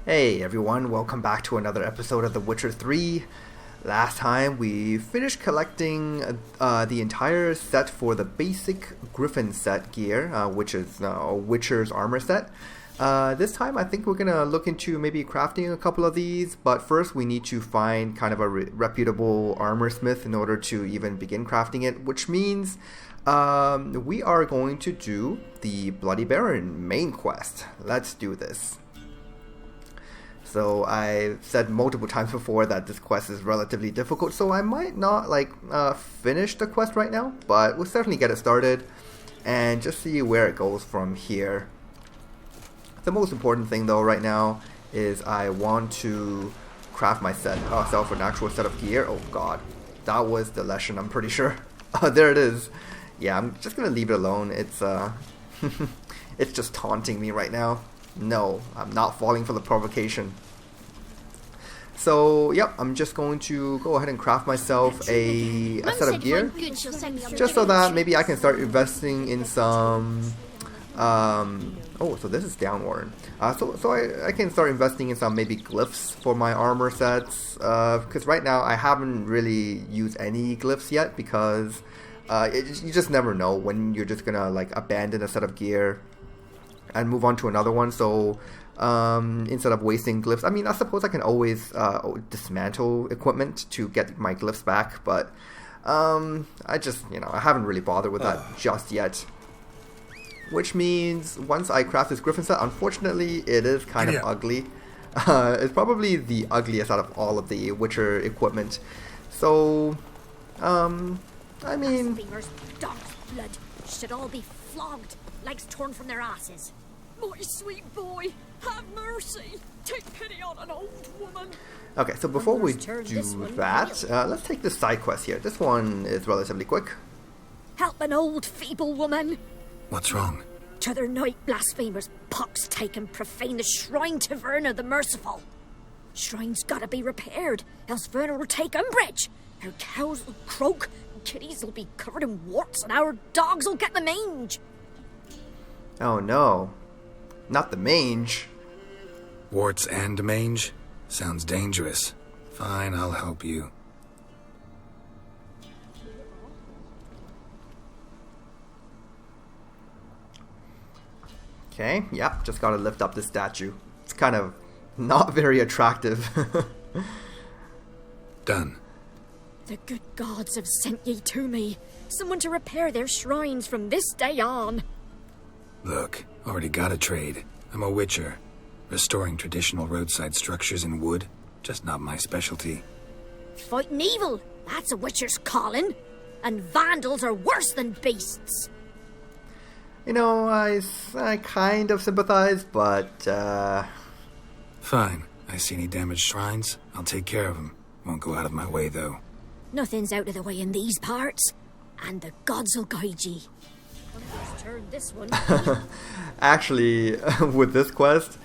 Hey everyone, welcome back to another episode of The Witcher 3. Last time we finished collecting the entire set for the basic Griffin set gear, which is a Witcher's armor set. This time I think we're going to look into maybe crafting a couple of these, but first we need to find kind of a reputable armor smith in order to even begin crafting it, which means we are going to do the Bloody Baron main quest. Let's do this. So I said multiple times before that this quest is relatively difficult, so I might not finish the quest right now, but we'll certainly get it started and just see where it goes from here. The most important thing though right now is I want to craft myself an actual set of gear. Oh god, that was the lesson, I'm pretty sure. There it is. Yeah, I'm just gonna leave it alone. It's it's just taunting me right now. No, I'm not falling for the provocation. So, yep, I'm just going to go ahead and craft myself a set of gear. Just so that maybe I can start investing in some... oh, so this is downward. So I can start investing in some maybe glyphs for my armor sets. Because right now I haven't really used any glyphs yet because you just never know when you're just gonna abandon a set of gear and move on to another one. So instead of wasting glyphs, I mean, I suppose I can always dismantle equipment to get my glyphs back, but I just, I haven't really bothered with that just yet. Which means once I craft this Griffin set, unfortunately it is kind of ugly. It's probably the ugliest out of all of the Witcher equipment. So I mean, Blasphemers, dog's blood should all be flogged, legs torn from their asses. My sweet boy, have mercy. Take pity on an old woman. Okay, so before we do that, let's take this side quest here. This one is relatively quick. Help an old feeble woman. What's wrong? T'other night blasphemers pox take and profane the shrine to Verna the Merciful. Shrine's gotta be repaired, else Verna will take umbrage. Her cows will croak, kitties will be covered in warts, and our dogs will get the mange. Oh no. Not the mange. Warts and mange? Sounds dangerous. Fine, I'll help you. Okay, yep, just gotta lift up this statue. It's kind of not very attractive. Done. The good gods have sent ye to me. Someone to repair their shrines from this day on. Look, already got a trade. I'm a witcher. Restoring traditional roadside structures in wood, just not my specialty. Fighting evil, that's a witcher's calling. And vandals are worse than beasts. I kind of sympathize, but, Fine. I see any damaged shrines, I'll take care of them. Won't go out of my way, though. Nothing's out of the way in these parts, and the gods will guide ye. Turn this one. Actually, with this quest,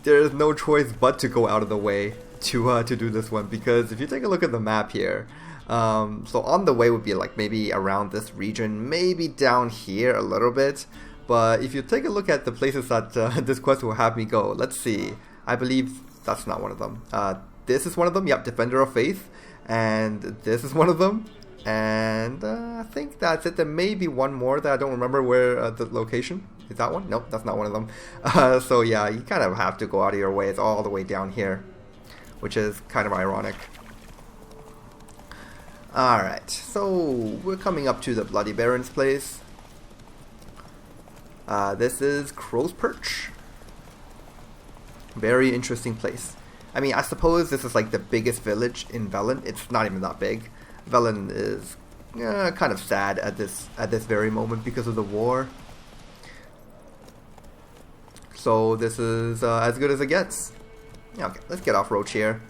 there's no choice but to go out of the way to do this one, because if you take a look at the map here, so on the way would be maybe around this region, maybe down here a little bit, but if you take a look at the places that this quest will have me go, let's see, I believe that's not one of them. This is one of them, yep, Defender of Faith, and this is one of them. And I think that's it. There may be one more that I don't remember where the location. Is that one? Nope, that's not one of them. So yeah, you kind of have to go out of your way. It's all the way down here, which is kind of ironic. Alright, so we're coming up to the Bloody Baron's place. This is Crow's Perch. Very interesting place. I mean, I suppose this is the biggest village in Velen. It's not even that big. Velen is kind of sad at this very moment because of the war. So this is as good as it gets. Okay, let's get off roach here,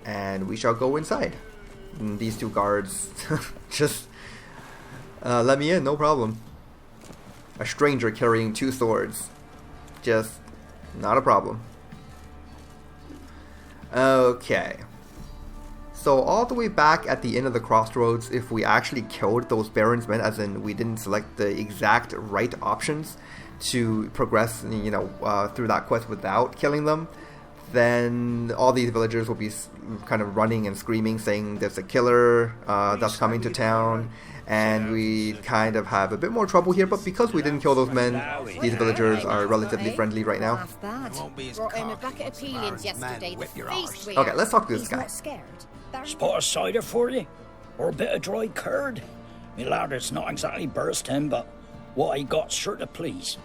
and we shall go inside. And these two guards just let me in, no problem. A stranger carrying two swords, just not a problem. Okay. So all the way back at the end of the crossroads, if we actually killed those Baron's men, as in we didn't select the exact right options to progress, through that quest without killing them, then all these villagers will be kind of running and screaming, saying there's a killer that's coming to town, and we kind of have a bit more trouble here. But because we didn't kill those men, these villagers are relatively friendly right now. Okay, let's talk to this guy. Spot of cider for you? Or a bit of dry curd? Me lad, it's not exactly bursting, but what I got sure to please.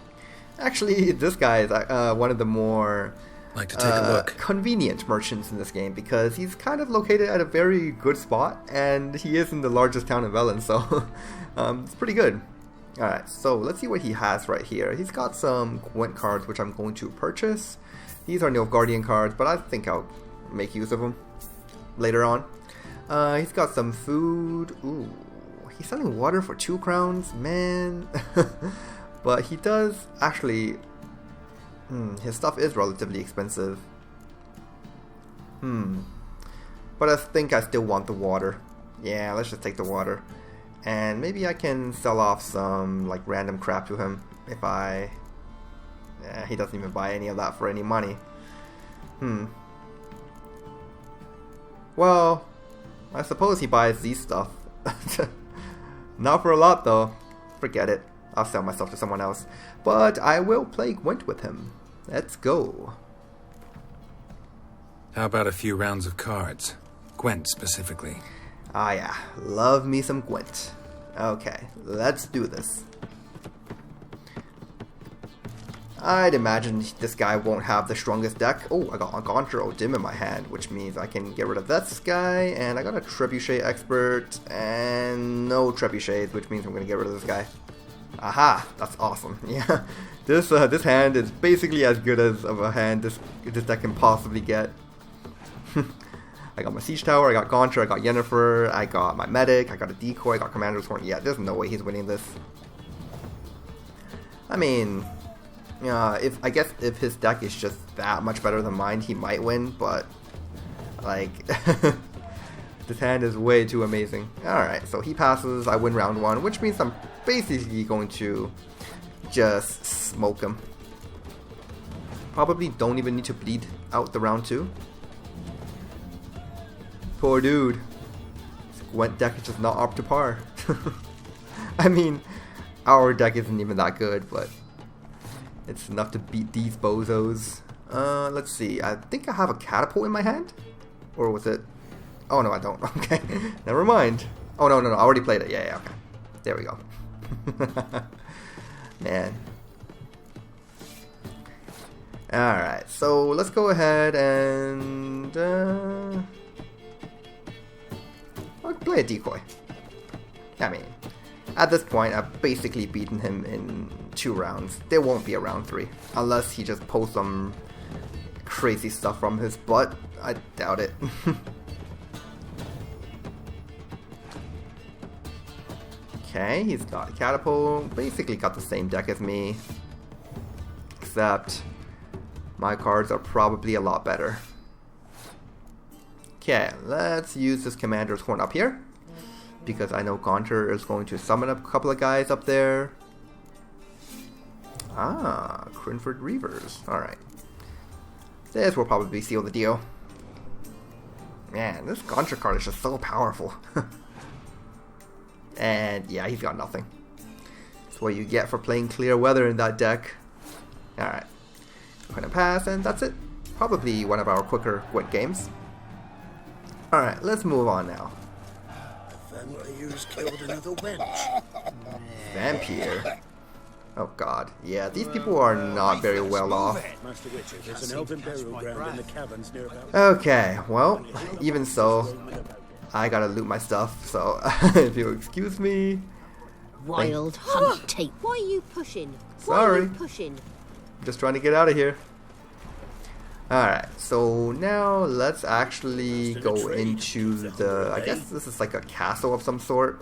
Actually, this guy is one of the more Like to take a look. convenient merchants in this game, because he's kind of located at a very good spot, and he is in the largest town in Velen, so it's pretty good. Alright, so let's see what he has right here. He's got some Gwent cards, which I'm going to purchase. These are Nilfgaardian cards, but I think I'll make use of them later on. He's got some food. Ooh, he's selling water for 2 crowns, man. But he does actually... his stuff is relatively expensive. But I think I still want the water. Yeah, let's just take the water. And maybe I can sell off some like random crap to him if I... he doesn't even buy any of that for any money. Well, I suppose he buys these stuff. Not for a lot though. Forget it. I'll sell myself to someone else. But I will play Gwent with him. Let's go. How about a few rounds of cards? Gwent specifically. Ah yeah, love me some Gwent. Okay, let's do this. I'd imagine this guy won't have the strongest deck. Oh, I got a Gaunter Odim in my hand, which means I can get rid of this guy, and I got a Trebuchet Expert, and no Trebuchets, which means I'm going to get rid of this guy. Aha, that's awesome. Yeah, this hand is basically as good as of a hand this deck can possibly get. I got my Siege Tower, I got Gaunter, I got Yennefer, I got my Medic, I got a Decoy, I got Commander's Horn. Yeah, there's no way he's winning this. I mean... I guess if his deck is just that much better than mine, he might win, but like this hand is way too amazing. Alright, so he passes, I win round 1, which means I'm basically going to just smoke him. Probably don't even need to bleed out the round 2. Poor dude. This Gwent deck is just not up to par. I mean, our deck isn't even that good, but it's enough to beat these bozos. Let's see. I think I have a catapult in my hand? Or was it... Oh, no, I don't. Okay. Never mind. Oh, no. I already played it. Yeah, okay. There we go. Man. Alright, so let's go ahead and... I'll play a decoy. I mean... At this point, I've basically beaten him in 2 rounds. There won't be a round 3. Unless he just pulls some crazy stuff from his butt. I doubt it. Okay, he's got a catapult. Basically got the same deck as me. Except my cards are probably a lot better. Okay, let's use this Commander's Horn up here. Because I know Gaunter is going to summon a couple of guys up there. Ah, Crinford Reavers. Alright. This will probably seal the deal. Man, this Gaunter card is just so powerful. And yeah, he's got nothing. That's what you get for playing Clear Weather in that deck. Alright. Going to pass, and that's it. Probably one of our quicker Gwent games. Alright, let's move on now. Killed another wench. Vampire. Oh god. Yeah, these people are not very well off. Master Witcher, there's an elven burial ground in the caverns nearby. Okay, well, even so, I gotta loot my stuff, so if you'll excuse me. Wild hunt tape. Why are you pushing? Sorry. Why are you pushing? Just trying to get out of here. Alright, so now let's actually go into the, I guess this is like a castle of some sort.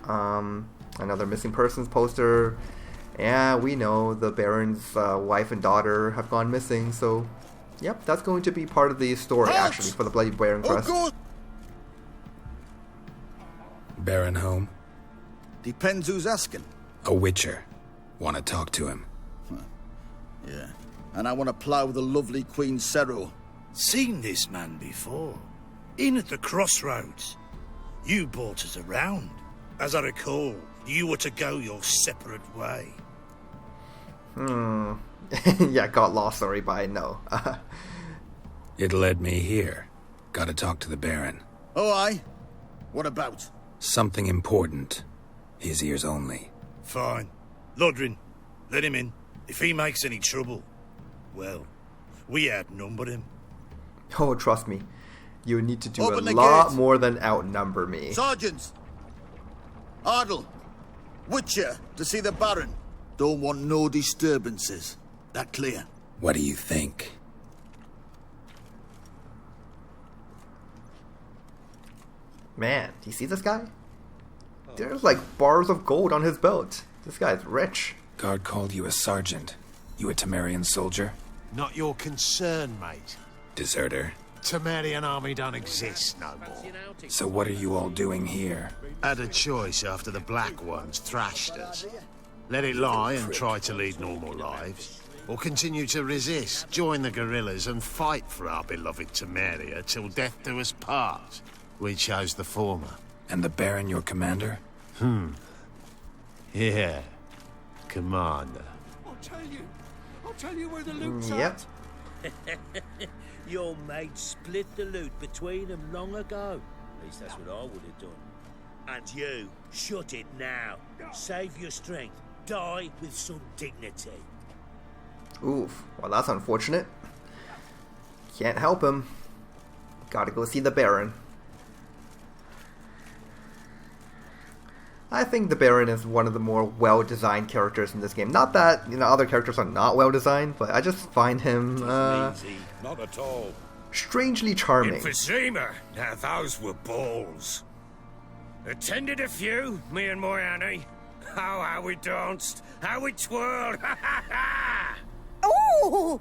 Another missing persons poster. Yeah, we know the Baron's wife and daughter have gone missing, so yep, that's going to be part of the story actually for the Bloody Baron quest. Baron home? Depends who's asking. A witcher. Want to talk to him. Yeah. And I want to plough the lovely Queen Ciri. Seen this man before. In at the crossroads. You brought us around. As I recall, you were to go your separate way. Yeah, got lost, sorry, but I know. It led me here. Gotta talk to the Baron. Oh, aye? What about? Something important. His ears only. Fine. Lodrin, let him in. If he makes any trouble, well, we outnumber him. Oh, trust me. You need to do Open a the lot gate. more than outnumber me. Sergeants! Ardle! Witcher, to see the Baron. Don't want no disturbances. That clear? What do you think? Man, do you see this guy? There's like bars of gold on his belt. This guy's rich. Guard called you a sergeant. You a Temerian soldier? Not your concern, mate. Deserter. Temerian army don't exist no more. So what are you all doing here? Had a choice after the Black Ones thrashed us. Let it lie and try to lead normal lives. Or continue to resist, join the guerrillas and fight for our beloved Temeria till death do us part. We chose the former. And the Baron your commander? Yeah. Commander. I'll tell you where the loot's Yep. Your mate split the loot between them long ago. At least that's what I would have done. And you, shut it now. Save your strength. Die with some dignity. Oof. Well, that's unfortunate. Can't help him. Gotta go see the Baron. I think the Baron is one of the more well-designed characters in this game. Not that, other characters are not well-designed, but I just find him, Not at all. strangely charming. Emphysema. Now those were balls. Attended a few, me and my Annie. Oh, how we danced, how we twirled. Ha ha ha! Oh!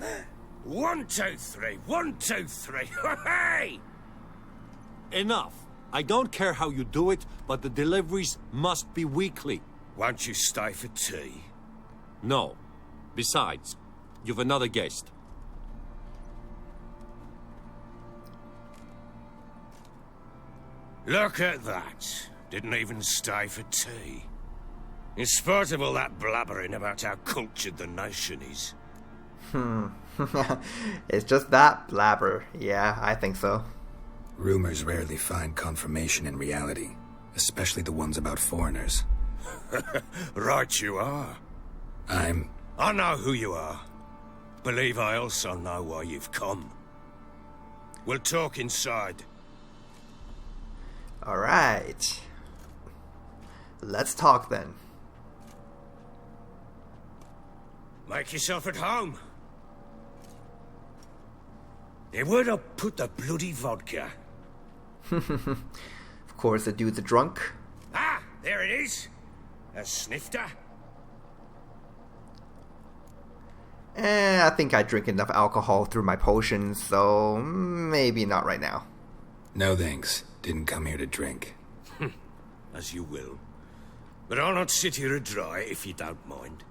1, 2, 3. 1, 2, 3. Hey! Enough. I don't care how you do it, but the deliveries must be weekly. Won't you stay for tea? No. Besides, you've another guest. Look at that. Didn't even stay for tea. In spite of all that blabbering about how cultured the nation is. It's just that blabber. Yeah, I think so. Rumors rarely find confirmation in reality, especially the ones about foreigners. Right you are. I know who you are. Believe I also know why you've come. We'll talk inside. Alright. Let's talk then. Make yourself at home. Where to put the bloody vodka? Of course, the dude's a drunk. Ah, there it is. A snifter. I think I drink enough alcohol through my potions, so maybe not right now. No thanks. Didn't come here to drink. As you will. But I'll not sit here dry if you don't mind.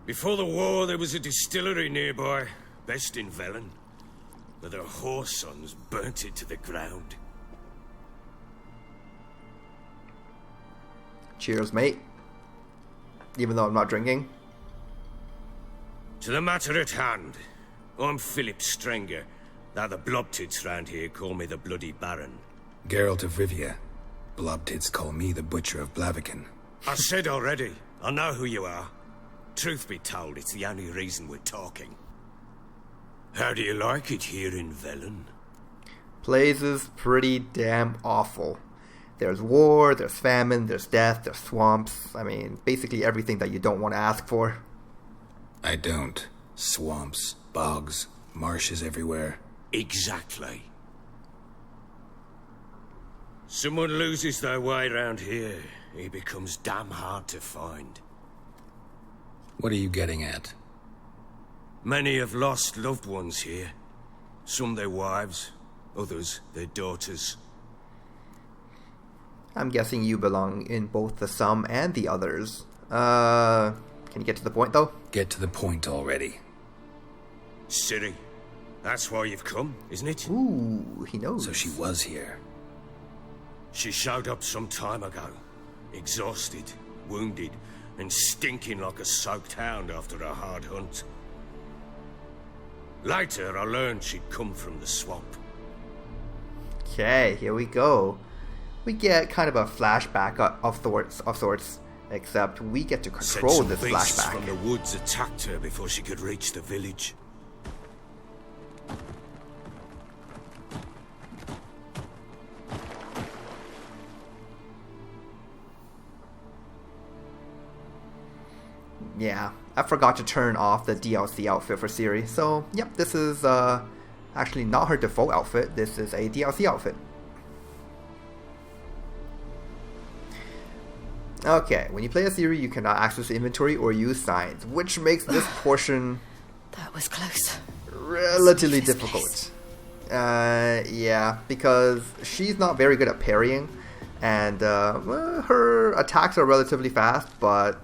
Before the war, there was a distillery nearby, best in Velen. But their whore sons burnt it to the ground. Cheers, mate. Even though I'm not drinking. To the matter at hand. I'm Philip Strenger. Now the blobtits round here call me the Bloody Baron. Geralt of Rivia. Blobtits call me the Butcher of Blaviken. I said already, I know who you are. Truth be told, it's the only reason we're talking. How do you like it here in Velen? Place is pretty damn awful. There's war, there's famine, there's death, there's swamps. I mean, basically everything that you don't want to ask for. I don't. Swamps, bogs, marshes everywhere. Exactly. Someone loses their way round here, he becomes damn hard to find. What are you getting at? Many have lost loved ones here. Some their wives, others their daughters. I'm guessing you belong in both the some and the others. Can you get to the point, though? Get to the point already. Ciri, That's why you've come, isn't it? Ooh, he knows. So she was here. She showed up some time ago. Exhausted, wounded, and stinking like a soaked hound after a hard hunt. Later, I learned she'd come from the swamp. Okay, here we go. We get kind of a flashback of sorts, except we get to control this beasts flashback. from the woods attacked her before she could reach the village. Yeah, I forgot to turn off the DLC outfit for Ciri, so yep, this is actually not her default outfit, this is a DLC outfit. Okay, when you play as Ciri, you cannot access the inventory or use signs, which makes this portion That was close. relatively difficult. Yeah, because she's not very good at parrying, and well, her attacks are relatively fast, but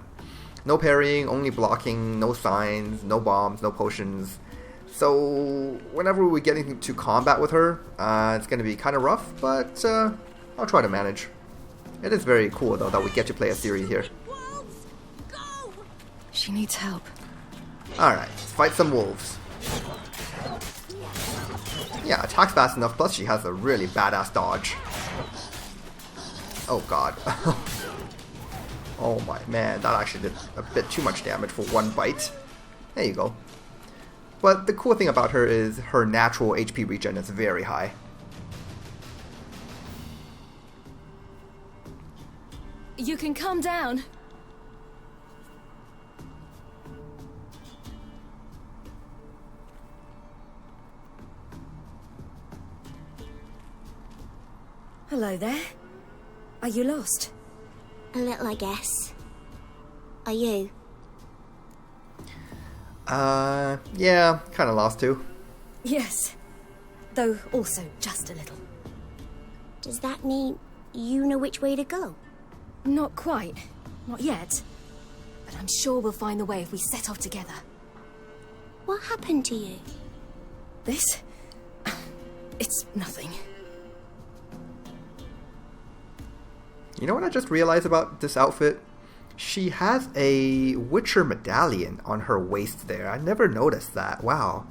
no parrying, only blocking, no signs, no bombs, no potions. So whenever we get into combat with her, it's going to be kind of rough, but I'll try to manage. It is very cool though that we get to play a Ciri here. She needs help. Alright, let's fight some wolves. Yeah, attacks fast enough, plus she has a really badass dodge. Oh god. Oh my man, that actually did a bit too much damage for one bite. There you go. But the cool thing about her is her natural HP regen is very high. You can calm down. Hello there. Are you lost? A little, I guess. Are you? Yeah, kinda lost too. Yes. Though also just a little. Does that mean you know which way to go? Not quite. Not yet. But I'm sure we'll find the way if we set off together. What happened to you? This? It's nothing. You know what I just realized about this outfit? She has a Witcher medallion on her waist there. I never noticed that. Wow.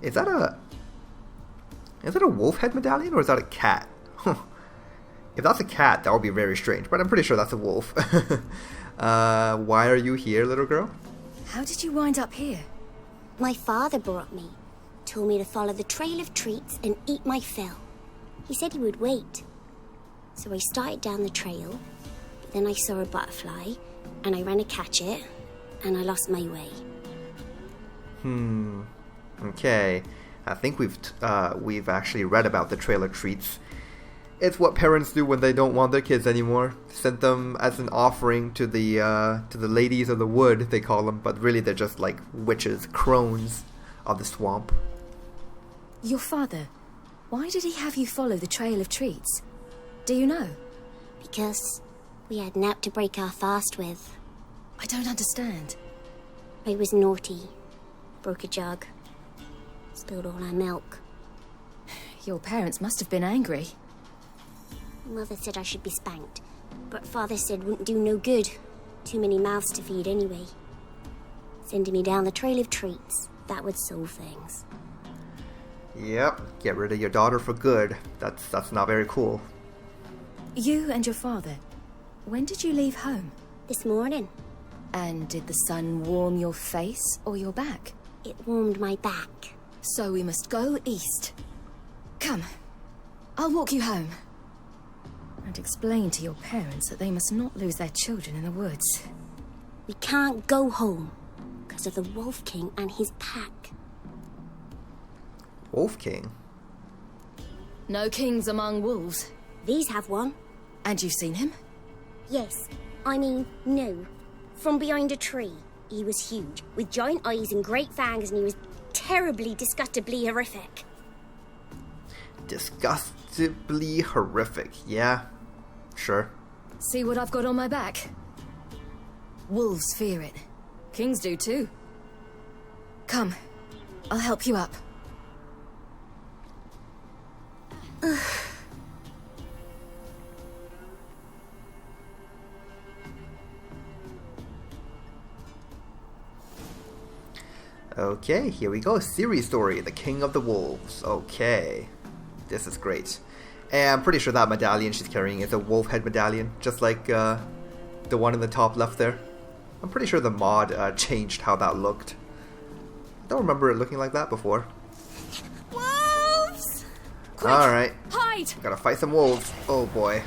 Is that a wolf head medallion or is that a cat? If that's a cat, that would be very strange, but I'm pretty sure that's a wolf. Why are you here, little girl? How did you wind up here? My father brought me. Told me to follow the trail of treats and eat my fill. He said he would wait. So I started down the trail, but then I saw a butterfly, and I ran to catch it, and I lost my way. Okay. I think we've actually read about the trail of treats. It's what parents do when they don't want their kids anymore. Send them as an offering to the ladies of the wood, they call them, but really they're just like witches, crones of the swamp. Your father, why did he have you follow the trail of treats? Do you know? Because we had nap to break our fast with. I don't understand. I was naughty. Broke a jug. Spilled all our milk. Your parents must have been angry. Mother said I should be spanked, but Father said wouldn't do no good. Too many mouths to feed anyway. Sending me down the trail of treats, that would solve things. Yep, get rid of your daughter for good. That's not very cool. You and your father, when did you leave home? This morning. And did the sun warm your face or your back? It warmed my back. So we must go east. Come, I'll walk you home. And explain to your parents that they must not lose their children in the woods. We can't go home because of the Wolf King and his pack. Wolf King? No kings among wolves. These have one. And you've seen him? Yes. I mean, no. From behind a tree. He was huge, with giant eyes and great fangs, and he was terribly, disgustingly horrific. Disgustingly horrific, yeah. Sure. See what I've got on my back? Wolves fear it. Kings do too. Come, I'll help you up. Okay, here we go. Ciri story, the King of the Wolves. Okay, this is great. And I'm pretty sure that medallion she's carrying is a wolf head medallion, just like the one in the top left there. I'm pretty sure the mod changed how that looked. I don't remember it looking like that before. Wolves! Alright. Hide! Gotta fight some wolves. Oh boy.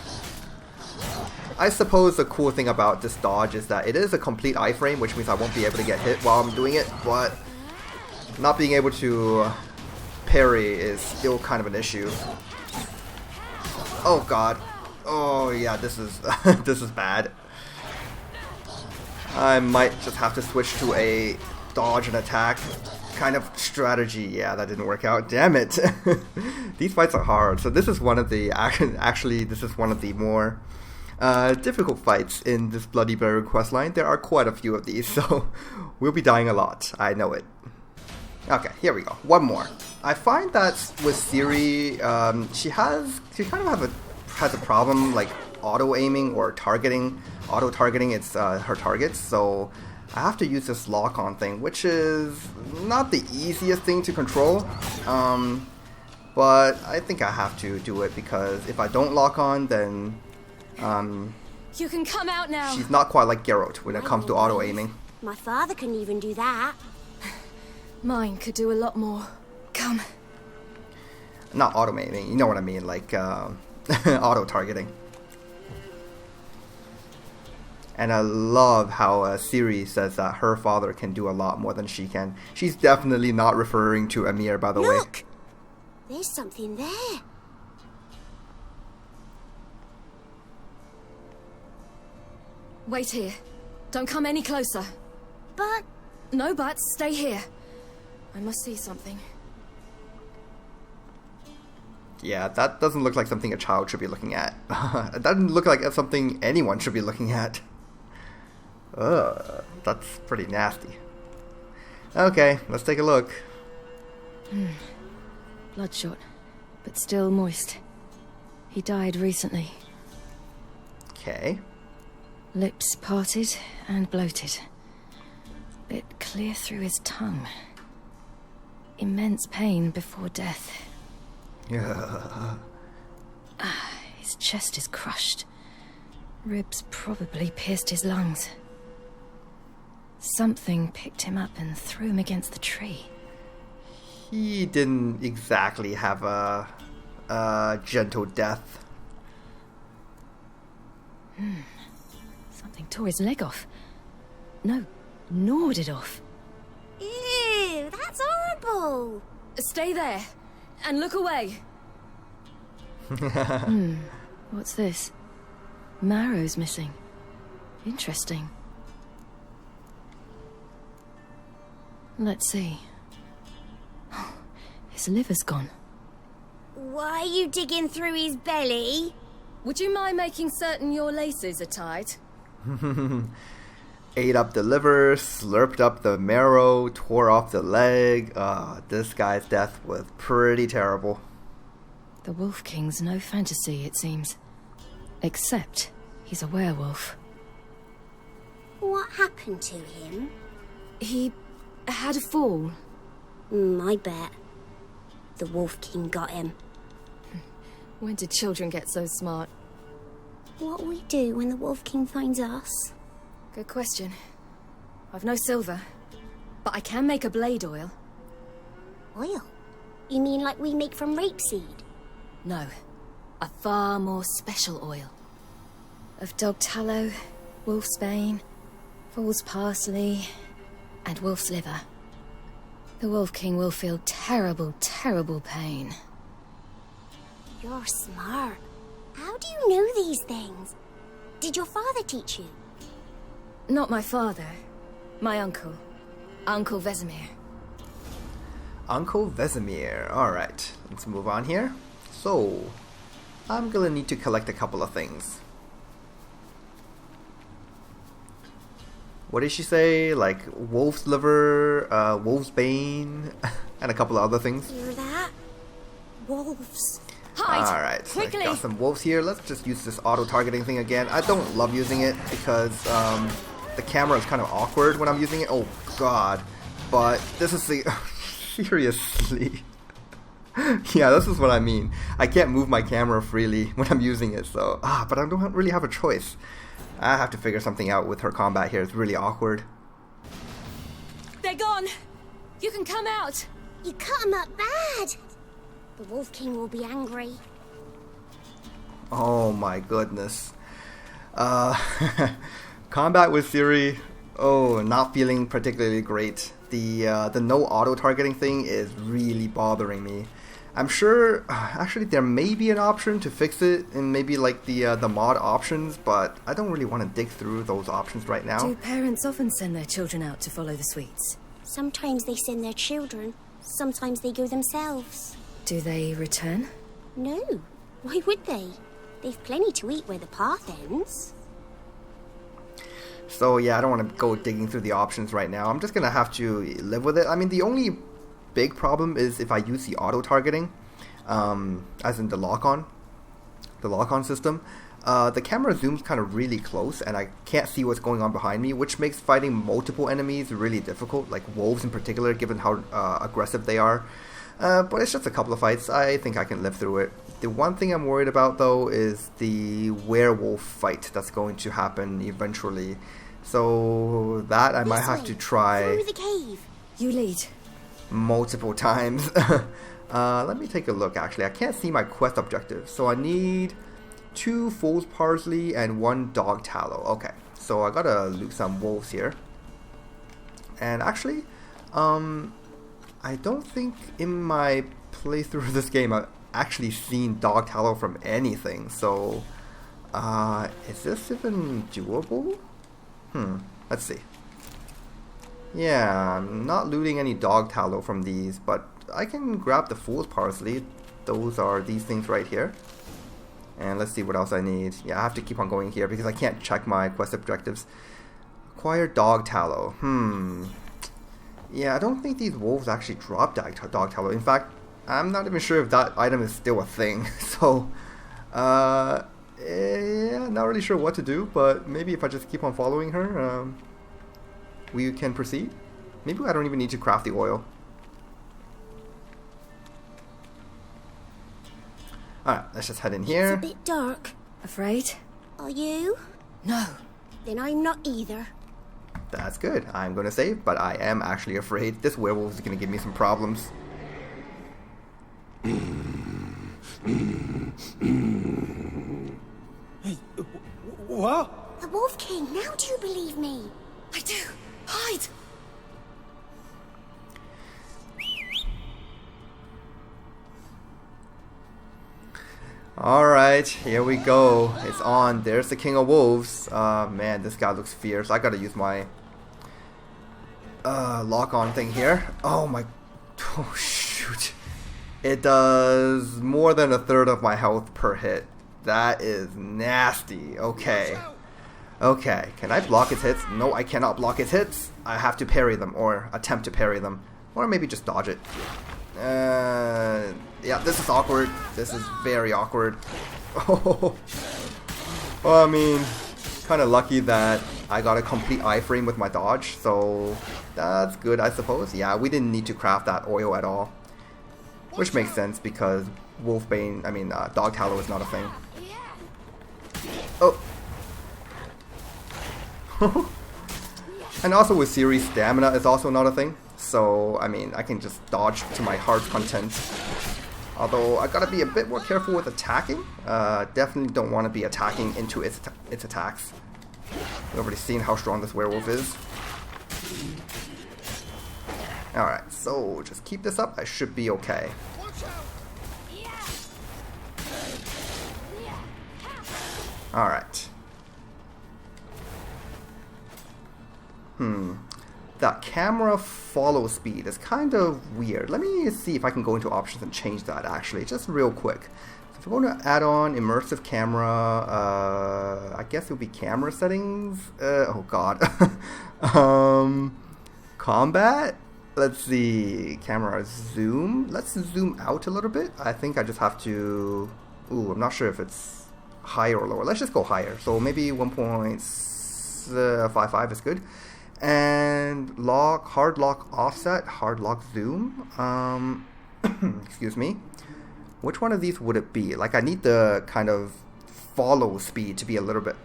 I suppose the cool thing about this dodge is that it is a complete iframe, which means I won't be able to get hit while I'm doing it, but not being able to parry is still kind of an issue. Oh god. Oh yeah, this is this is bad. I might just have to switch to a dodge and attack kind of strategy. Yeah, that didn't work out. Damn it. These fights are hard. So this is one of the actually this is one of the more difficult fights in this Bloody Burial questline. There are quite a few of these, so we'll be dying a lot. I know it. Okay, here we go. One more. I find that with Ciri, she kind of has a problem like auto aiming or targeting, auto targeting its her targets. So I have to use this lock on thing, which is not the easiest thing to control. But I think I have to do it because if I don't lock on, then you can come out now. She's not quite like Geralt when it comes to auto aiming. My father couldn't even do that. Mine could do a lot more. Come. Not auto aiming, you know what I mean, like auto targeting. And I love how Ciri says that her father can do a lot more than she can. She's definitely not referring to Emir, by the way. Look! There's something there. Wait here. Don't come any closer. But... No buts. Stay here. I must see something. Yeah, that doesn't look like something a child should be looking at. It doesn't look like something anyone should be looking at. Ugh, that's pretty nasty. Okay, let's take a look. Bloodshot, but still moist. He died recently. Okay. Lips parted and bloated. Bit clear through his tongue. Immense pain before death. His chest is crushed. Ribs probably pierced his lungs. Something picked him up and threw him against the tree. He didn't exactly have a gentle death. Something tore his leg off. No, gnawed it off. Ew, that's horrible. Stay there and look away. What's this? Marrow's missing. Interesting. Let's see. His liver's gone. Why are you digging through his belly? Would you mind making certain your laces are tied? Ate up the liver, slurped up the marrow, tore off the leg. This guy's death was pretty terrible. The Wolf King's no fantasy, it seems. Except he's a werewolf. What happened to him? He had a fall. I bet. The Wolf King got him. When did children get so smart? What'll we do when the Wolf King finds us? Good question. I've no silver, but I can make a blade oil. Oil? You mean like we make from rapeseed? No, a far more special oil. Of dog tallow, wolf's bane, fool's parsley, and wolf's liver. The Wolf King will feel terrible, terrible pain. You're smart. How do you know these things? Did your father teach you? Not my father. My uncle. Uncle Vesemir. Uncle Vesemir. Alright, let's move on here. So, I'm gonna need to collect a couple of things. What did she say? Like wolf's liver, wolf's bane, and a couple of other things. Hear that? Wolves. Hide! Alright, so Quickly! got some wolves here. Let's just use this auto-targeting thing again. I don't love using it because the camera is kind of awkward when I'm using it. Oh god. but this is the... Seriously. Yeah, this is what I mean. I can't move my camera freely when I'm using it, so... but I don't really have a choice. I have to figure something out with her combat here. It's really awkward. They're gone! You can come out! You cut him up bad! The Wolf King will be angry. Oh my goodness. Combat with Ciri, not feeling particularly great. The no auto-targeting thing is really bothering me. I'm sure, actually there may be an option to fix it in maybe like the mod options, but I don't really want to dig through those options right now. Do parents often send their children out to follow the sweets? Sometimes they send their children, sometimes they go themselves. Do they return? No, why would they? They've plenty to eat where the path ends. So yeah, I don't want to go digging through the options right now. I'm just going to have to live with it. I mean, the only big problem is if I use the auto-targeting, as in the lock-on system, the camera zooms kind of really close and I can't see what's going on behind me, which makes fighting multiple enemies really difficult, like wolves in particular, given how aggressive they are. But it's just a couple of fights. I think I can live through it. The one thing I'm worried about, though, is the werewolf fight that's going to happen eventually. So that I might have to try through the cave. You lead. Multiple times. Let me take a look, actually. I can't see my quest objective. So I need 2 fool's parsley and 1 dog tallow. Okay, so I gotta loot some wolves here. And actually, I don't think in my playthrough of this game I've actually seen dog tallow from anything, so is this even doable? Let's see. Yeah, I'm not looting any dog tallow from these, but I can grab the fool's parsley. Those are these things right here. And let's see what else I need. Yeah, I have to keep on going here because I can't check my quest objectives. Acquire dog tallow. Yeah, I don't think these wolves actually drop dog tallow. In fact, I'm not even sure if that item is still a thing. So, yeah, not really sure what to do, but maybe if I just keep on following her, we can proceed. Maybe I don't even need to craft the oil. Alright, let's just head in here. It's a bit dark. Afraid? Are you? No. Then I'm not either. That's good. I'm gonna save, but I am actually afraid. This werewolf is gonna give me some problems. What? The Wolf King, now do you believe me? I do. Hide! Alright, here we go. It's on. There's the King of Wolves. Man, this guy looks fierce. I gotta use my lock-on thing here. Oh my... Oh, shoot. It does more than 1/3 of my health per hit. That is nasty. Okay. Okay, can I block its hits? No, I cannot block its hits. I have to parry them, or attempt to parry them. Or maybe just dodge it. Yeah, this is awkward. This is very awkward. Oh, well, I mean, kind of lucky that I got a complete iframe with my dodge, so that's good, I suppose. Yeah, we didn't need to craft that oil at all. Which makes sense, because dog tallow is not a thing. Oh. And also with Ciri's stamina is also not a thing. So, I mean, I can just dodge to my heart's content. Although, I gotta be a bit more careful with attacking. Definitely don't want to be attacking into its attacks. We've already seen how strong this werewolf is. Alright, so just keep this up. I should be okay. Alright. That camera follow speed is kind of weird. Let me see if I can go into options and change that actually, just real quick. So if we're going to add on immersive camera, I guess it would be camera settings. Oh god. Combat? Let's see. Camera zoom. Let's zoom out a little bit. I think I just have to... Ooh, I'm not sure if it's higher or lower. Let's just go higher. So maybe 1.55 is good. And hard lock offset, hard lock zoom. Excuse me. Which one of these would it be? Like, I need the kind of follow speed to be a little bit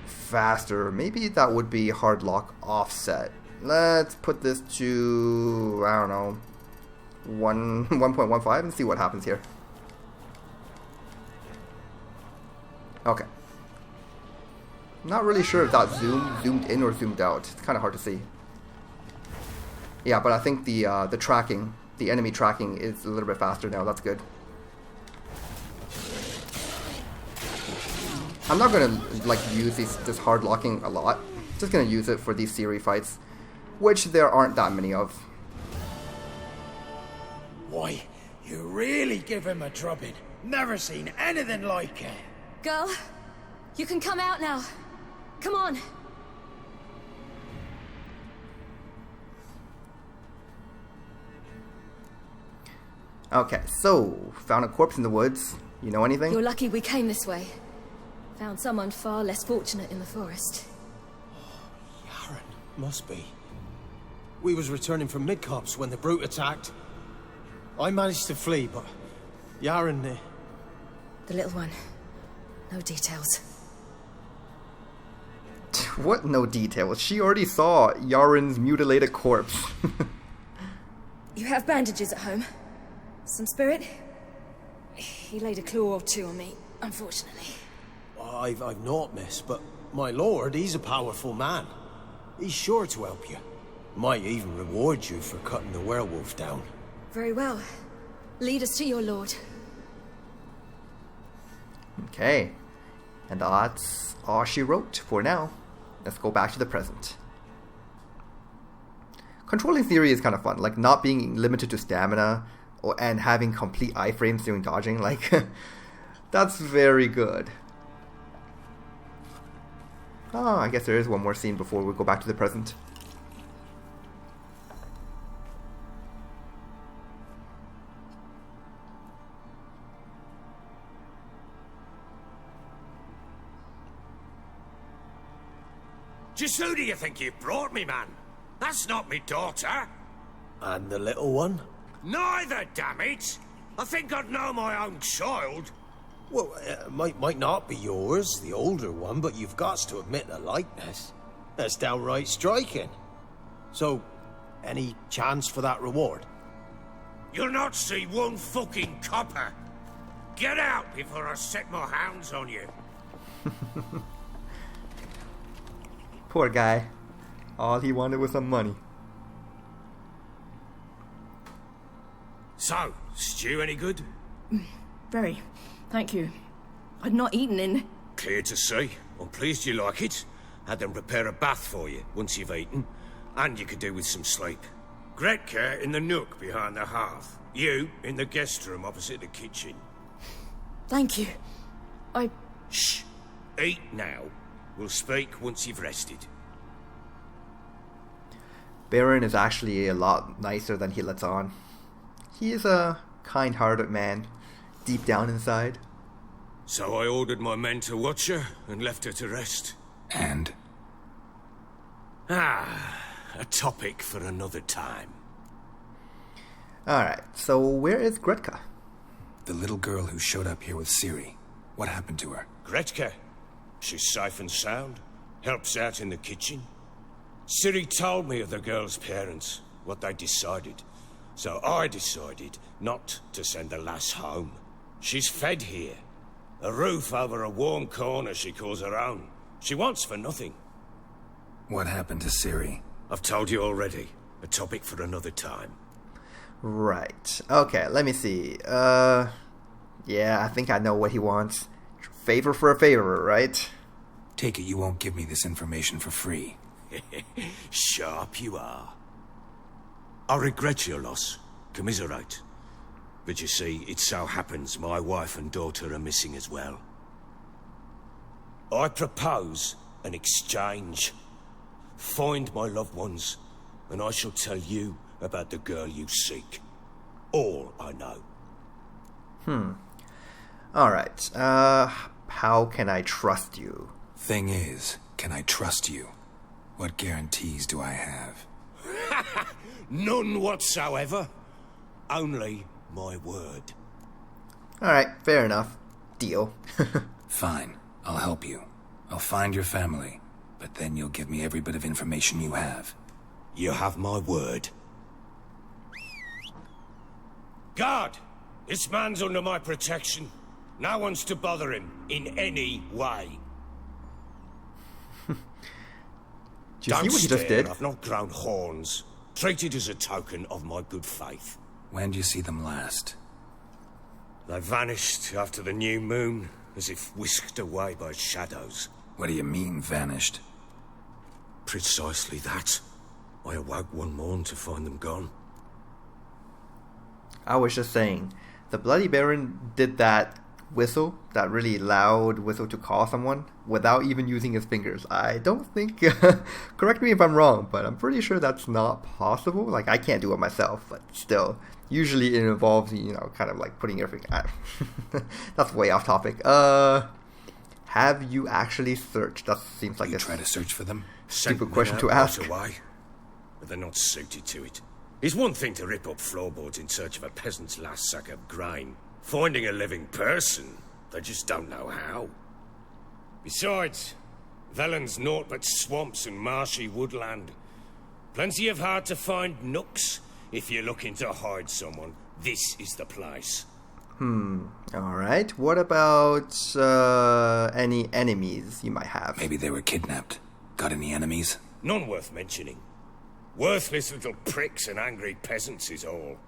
faster. Maybe that would be hard lock offset. Let's put this to, I don't know, 1.15 and see what happens here. Okay. Not really sure if that zoomed in or zoomed out. It's kind of hard to see. Yeah, but I think the tracking, the enemy tracking is a little bit faster now. That's good. I'm not gonna like use this hard locking a lot. Just gonna use it for these Ciri fights, which there aren't that many of. Why, you really give him a drubbing. Never seen anything like it. Girl, you can come out now. Come on. Okay, so found a corpse in the woods. You know anything? You're lucky we came this way. Found someone far less fortunate in the forest. Yaren, must be. We was returning from Midcops when the brute attacked. I managed to flee, but Yaren... The little one. No details. What no details? She already saw Yaren's mutilated corpse. You have bandages at home? Some spirit? He laid a claw or two on me, unfortunately. I've not, miss, but my lord, he's a powerful man. He's sure to help you. Might even reward you for cutting the werewolf down. Very well. Lead us to your lord. Okay. And that's all she wrote for now. Let's go back to the present. Controlling Ciri is kind of fun, like not being limited to stamina and having complete iframes during dodging, like that's very good. Oh, I guess there is one more scene before we go back to the present. Just who do you think you brought me, man? That's not me daughter. And the little one? Neither, damn it! I think I'd know my own child. Well, might not be yours, the older one, but you've got to admit the likeness. That's downright striking. So, any chance for that reward? You'll not see one fucking copper. Get out before I set my hounds on you. Poor guy. All he wanted was some money. So, stew any good? Very. Thank you. I'd not eaten in... Clear to see. I'm pleased you like it. Had them prepare a bath for you once you've eaten. And you could do with some sleep. Gretka in the nook behind the hearth. You in the guest room opposite the kitchen. Thank you. Shh. Eat now. We'll speak once you've rested. Baron is actually a lot nicer than he lets on. He is a kind-hearted man, deep down inside. So I ordered my men to watch her and left her to rest. And? A topic for another time. Alright, so where is Gretka? The little girl who showed up here with Ciri. What happened to her? Gretka. She's safe and sound. Helps out in the kitchen. Ciri told me of the girl's parents, what they decided. So I decided not to send the lass home. She's fed here. A roof over a warm corner she calls her own. She wants for nothing. What happened to Ciri? I've told you already. A topic for another time. Right. Okay, let me see. Yeah, I think I know what he wants. Favor for a favor, right? Take it you won't give me this information for free. Sharp you are. I regret your loss. Commiserate. But you see, it so happens my wife and daughter are missing as well. I propose an exchange. Find my loved ones, and I shall tell you about the girl you seek. All I know. Alright, how can I trust you? Thing is, can I trust you? What guarantees do I have? None whatsoever. Only my word. Alright, fair enough. Deal. Fine, I'll help you. I'll find your family, but then you'll give me every bit of information you have. You have my word. Guard! This man's under my protection. No one's to bother him in any way. Do you see what he just did? I've not grown horns. Treat it as a token of my good faith. When did you see them last? They vanished after the new moon, as if whisked away by shadows. What do you mean, vanished? Precisely that. I awoke one morn to find them gone. I was just saying, the Bloody Baron did that whistle, that really loud whistle to call someone, without even using his fingers. I don't think, correct me if I'm wrong, but I'm pretty sure that's not possible. Like, I can't do it myself, but still, usually it involves, you know, kind of like putting your finger, that's way off topic. Have you actually searched? That seems like you try to search for them? Stupid question to ask. Away, but they're not suited to it. It's one thing to rip up floorboards in search of a peasant's last sack of grain. Finding a living person, they just don't know how. Besides, Velen's naught but swamps and marshy woodland. Plenty of hard-to-find nooks. If you're looking to hide someone, this is the place. Alright. What about, any enemies you might have? Maybe they were kidnapped. Got any enemies? None worth mentioning. Worthless little pricks and angry peasants is all.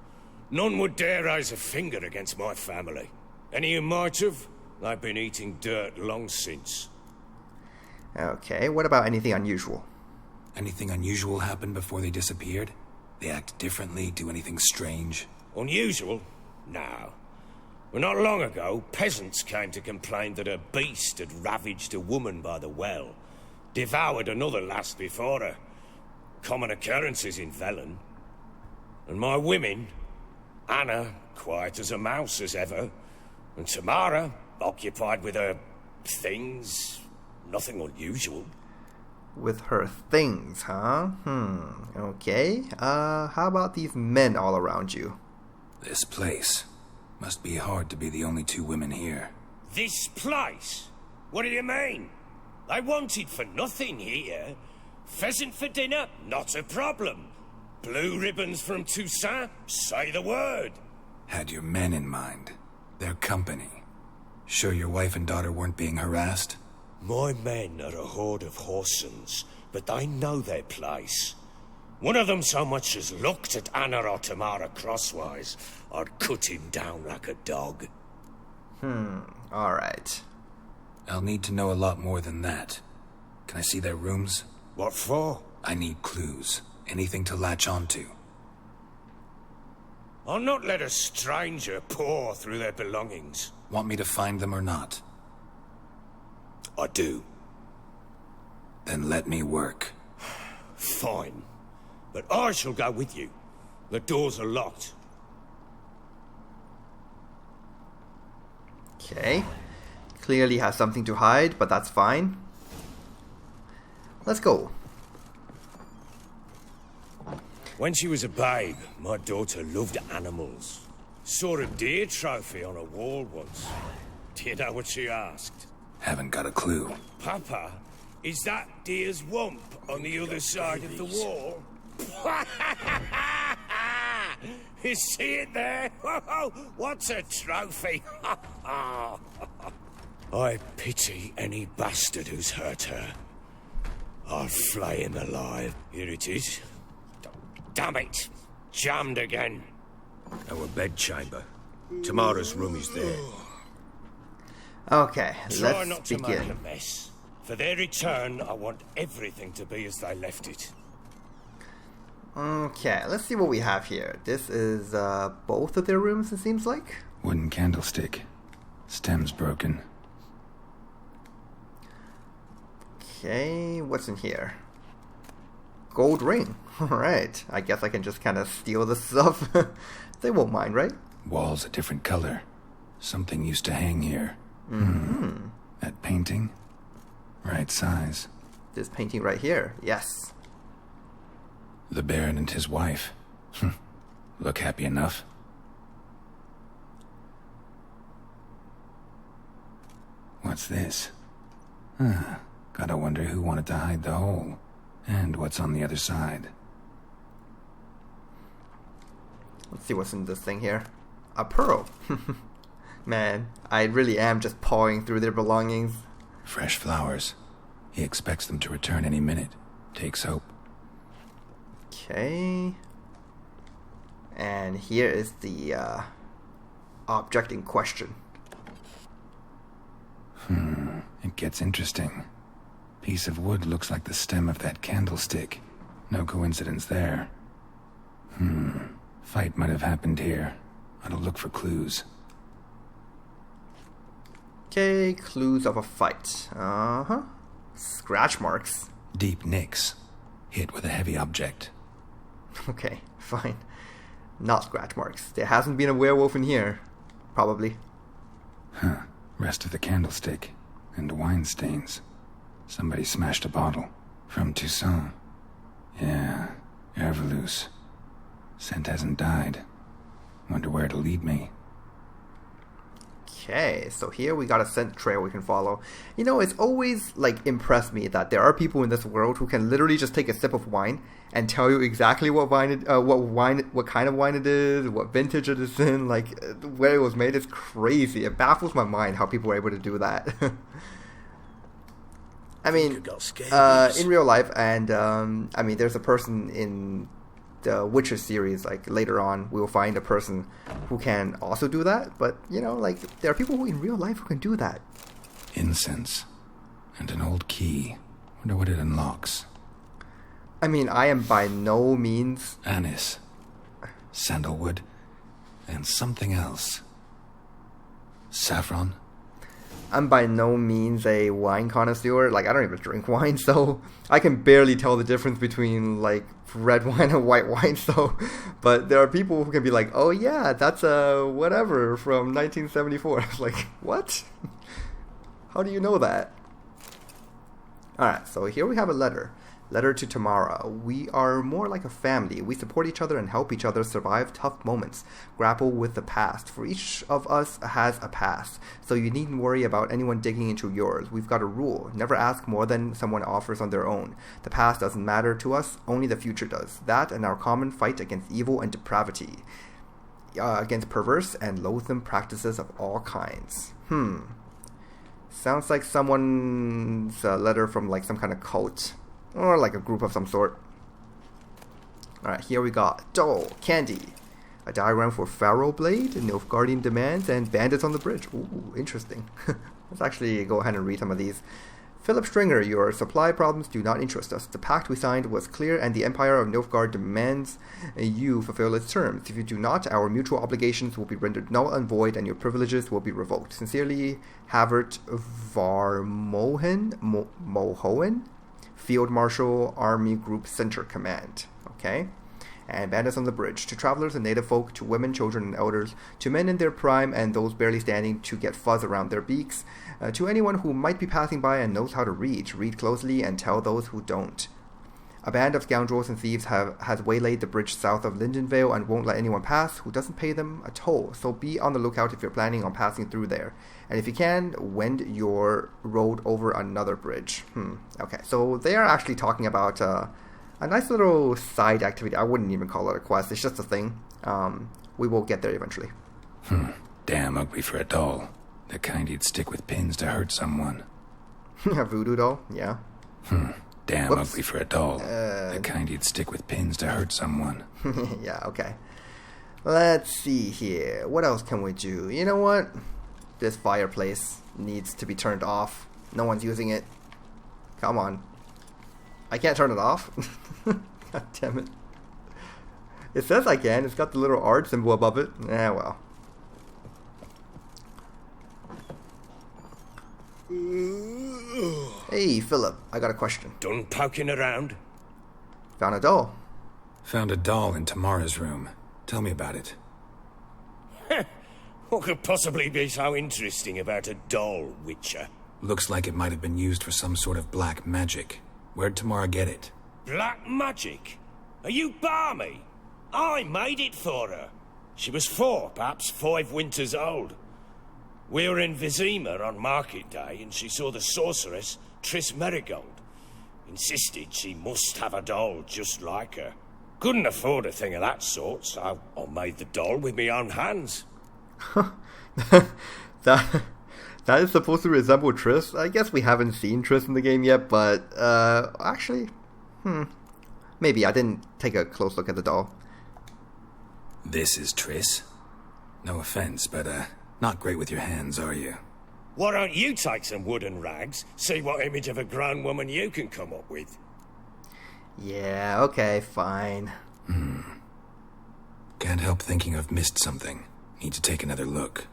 None would dare raise a finger against my family. Any who might have, they've been eating dirt long since. Okay, what about anything unusual? Anything unusual happened before they disappeared? They act differently, do anything strange? Unusual? No. Well, not long ago, peasants came to complain that a beast had ravaged a woman by the well. Devoured another lass before her. Common occurrences in Velen. And my women, Anna, quiet as a mouse as ever, and Tamara, occupied with her things, nothing unusual. With her things, huh? Okay. How about these men all around you? This place. Must be hard to be the only two women here. This place? What do you mean? They wanted for nothing here. Pheasant for dinner? Not a problem. Blue ribbons from Toussaint? Say the word. Had your men in mind. Their company. Sure your wife and daughter weren't being harassed? My men are a horde of whoresons, but they know their place. One of them so much as looked at Anna or Tamara crosswise, I'd cut him down like a dog. Alright. I'll need to know a lot more than that. Can I see their rooms? What for? I need clues. Anything to latch onto. I'll not let a stranger pore through their belongings. Want me to find them or not? I do. Then let me work. Fine. But I shall go with you. The doors are locked. Okay. Clearly has something to hide, but that's fine. Let's go. When she was a babe, my daughter loved animals. Saw a deer trophy on a wall once. Do you know what she asked? Haven't got a clue. Papa, is that deer's wump on the other side of the wall? You see it there? What's a trophy? I pity any bastard who's hurt her. I'll flay him alive. Here it is. Damn it! Jammed again. Our bedchamber. Tamara's room is there. Okay, Try not let's to make a begin. mess. For their return, I want everything to be as they left it. Okay, let's see what we have here. This is both of their rooms, it seems like. Wooden candlestick. Stem's broken. Okay, what's in here? Gold ring. Alright, I guess I can just kind of steal this stuff. They won't mind, right? Walls a different color. Something used to hang here. That painting? Right size. This painting right here. Yes. The Baron and his wife. Look happy enough. What's this? Gotta wonder who wanted to hide the hole. And what's on the other side. Let's see what's in this thing here. A pearl. Man, I really am just pawing through their belongings. Fresh flowers. He expects them to return any minute. Takes hope. Okay. And here is the object in question. It gets interesting. Piece of wood looks like the stem of that candlestick. No coincidence there. Fight might have happened here. I'll look for clues. Okay, clues of a fight. Scratch marks. Deep nicks. Hit with a heavy object. Okay, fine. Not scratch marks. There hasn't been a werewolf in here. Probably. Rest of the candlestick. And wine stains. Somebody smashed a bottle. From Toussaint. Yeah, Ervelus. Scent hasn't died. Wonder where it'll lead me. Okay, so here we got a scent trail we can follow. You know, it's always, like, impressed me that there are people in this world who can literally just take a sip of wine and tell you exactly what kind of wine it is, what vintage it is in, like, where it was made. It's crazy. It baffles my mind how people are able to do that. I mean, in real life, and, I mean, there's a person in the Witcher series, like, later on, we'll find a person who can also do that, but, you know, like, there are people who in real life who can do that. Incense. And an old key. Wonder what it unlocks. I mean, I am by no means... Anise. Sandalwood. And something else. Saffron. I'm by no means a wine connoisseur. Like, I don't even drink wine, so I can barely tell the difference between, like, red wine and white wine, so... But there are people who can be like, oh yeah, that's a whatever from 1974. I was like, what? How do you know that? Alright, so here we have a letter. Letter to Tamara. We are more like a family. We support each other and help each other survive tough moments. Grapple with the past. For each of us has a past, so you needn't worry about anyone digging into yours. We've got a rule. Never ask more than someone offers on their own. The past doesn't matter to us, only the future does. That and our common fight against evil and depravity. Against perverse and loathsome practices of all kinds. Sounds like someone's letter from, like, some kind of cult. Or like a group of some sort. Alright, here we got doll, candy, a diagram for Pharaoh Blade, Nilfgaardian demands, and bandits on the bridge. Ooh, interesting. Let's actually go ahead and read some of these. Philip Stringer, your supply problems do not interest us. The pact we signed was clear, and the Empire of Nilfgaard demands you fulfill its terms. If you do not, our mutual obligations will be rendered null and void, and your privileges will be revoked. Sincerely, Havert Mohoen, Field Marshal, Army Group Center Command. Okay? And bandits on the bridge. To travelers and native folk, to women, children, and elders, to men in their prime and those barely standing to get fuzz around their beaks, to anyone who might be passing by and knows how to read closely and tell those who don't. A band of scoundrels and thieves has waylaid the bridge south of Lindenvale and won't let anyone pass who doesn't pay them a toll, so be on the lookout if you're planning on passing through there. And if you can, wend your road over another bridge. Okay, so they are actually talking about a nice little side activity. I wouldn't even call it a quest, it's just a thing. We will get there eventually. Damn ugly for a doll. The kind you'd stick with pins to hurt someone. A voodoo doll? Yeah. Damn ugly for a doll. The kind you'd stick with pins to hurt someone. Yeah, okay. Let's see here. What else can we do? You know what? This fireplace needs to be turned off. No one's using it. Come on. I can't turn it off? God damn it. It says I can. It's got the little art symbol above it. Well. Hey, Philip, I got a question. Done poking around? Found a doll. Found a doll in Tamara's room. Tell me about it. What could possibly be so interesting about a doll, Witcher? Looks like it might have been used for some sort of black magic. Where'd Tamara get it? Black magic? Are you balmy? I made it for her. She was 4, perhaps 5 winters old. We were in Vizima on market day, and she saw the sorceress, Triss Merigold. Insisted she must have a doll just like her. Couldn't afford a thing of that sort, so I made the doll with my own hands. That is supposed to resemble Triss. I guess we haven't seen Triss in the game yet, but actually, maybe I didn't take a close look at the doll. This is Triss. No offense, but not great with your hands, are you? Why don't you take some wooden rags, see what image of a grown woman you can come up with? Yeah, okay, fine. Can't help thinking I've missed something. Need to take another look.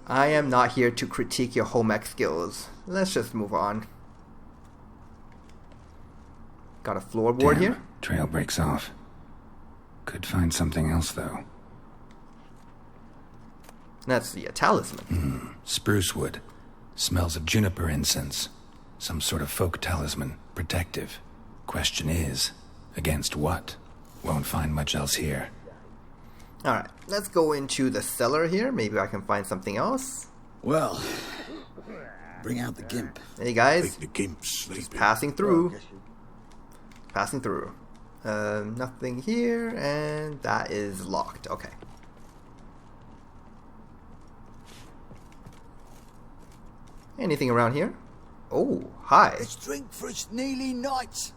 I am not here to critique your home ec skills. Let's just move on. Got a floorboard here? Trail breaks off. Could find something else, though. That's the talisman. Spruce wood. Smells of juniper incense. Some sort of folk talisman. Protective. Question is, against what? Won't find much else here. Alright, let's go into the cellar here. Maybe I can find something else. Well, bring out the gimp. Hey guys, The gimp's sleeping. passing through. Passing through. Nothing here, and that is locked. Okay. Anything around here? Oh, hi. Let's drink for its nearly night.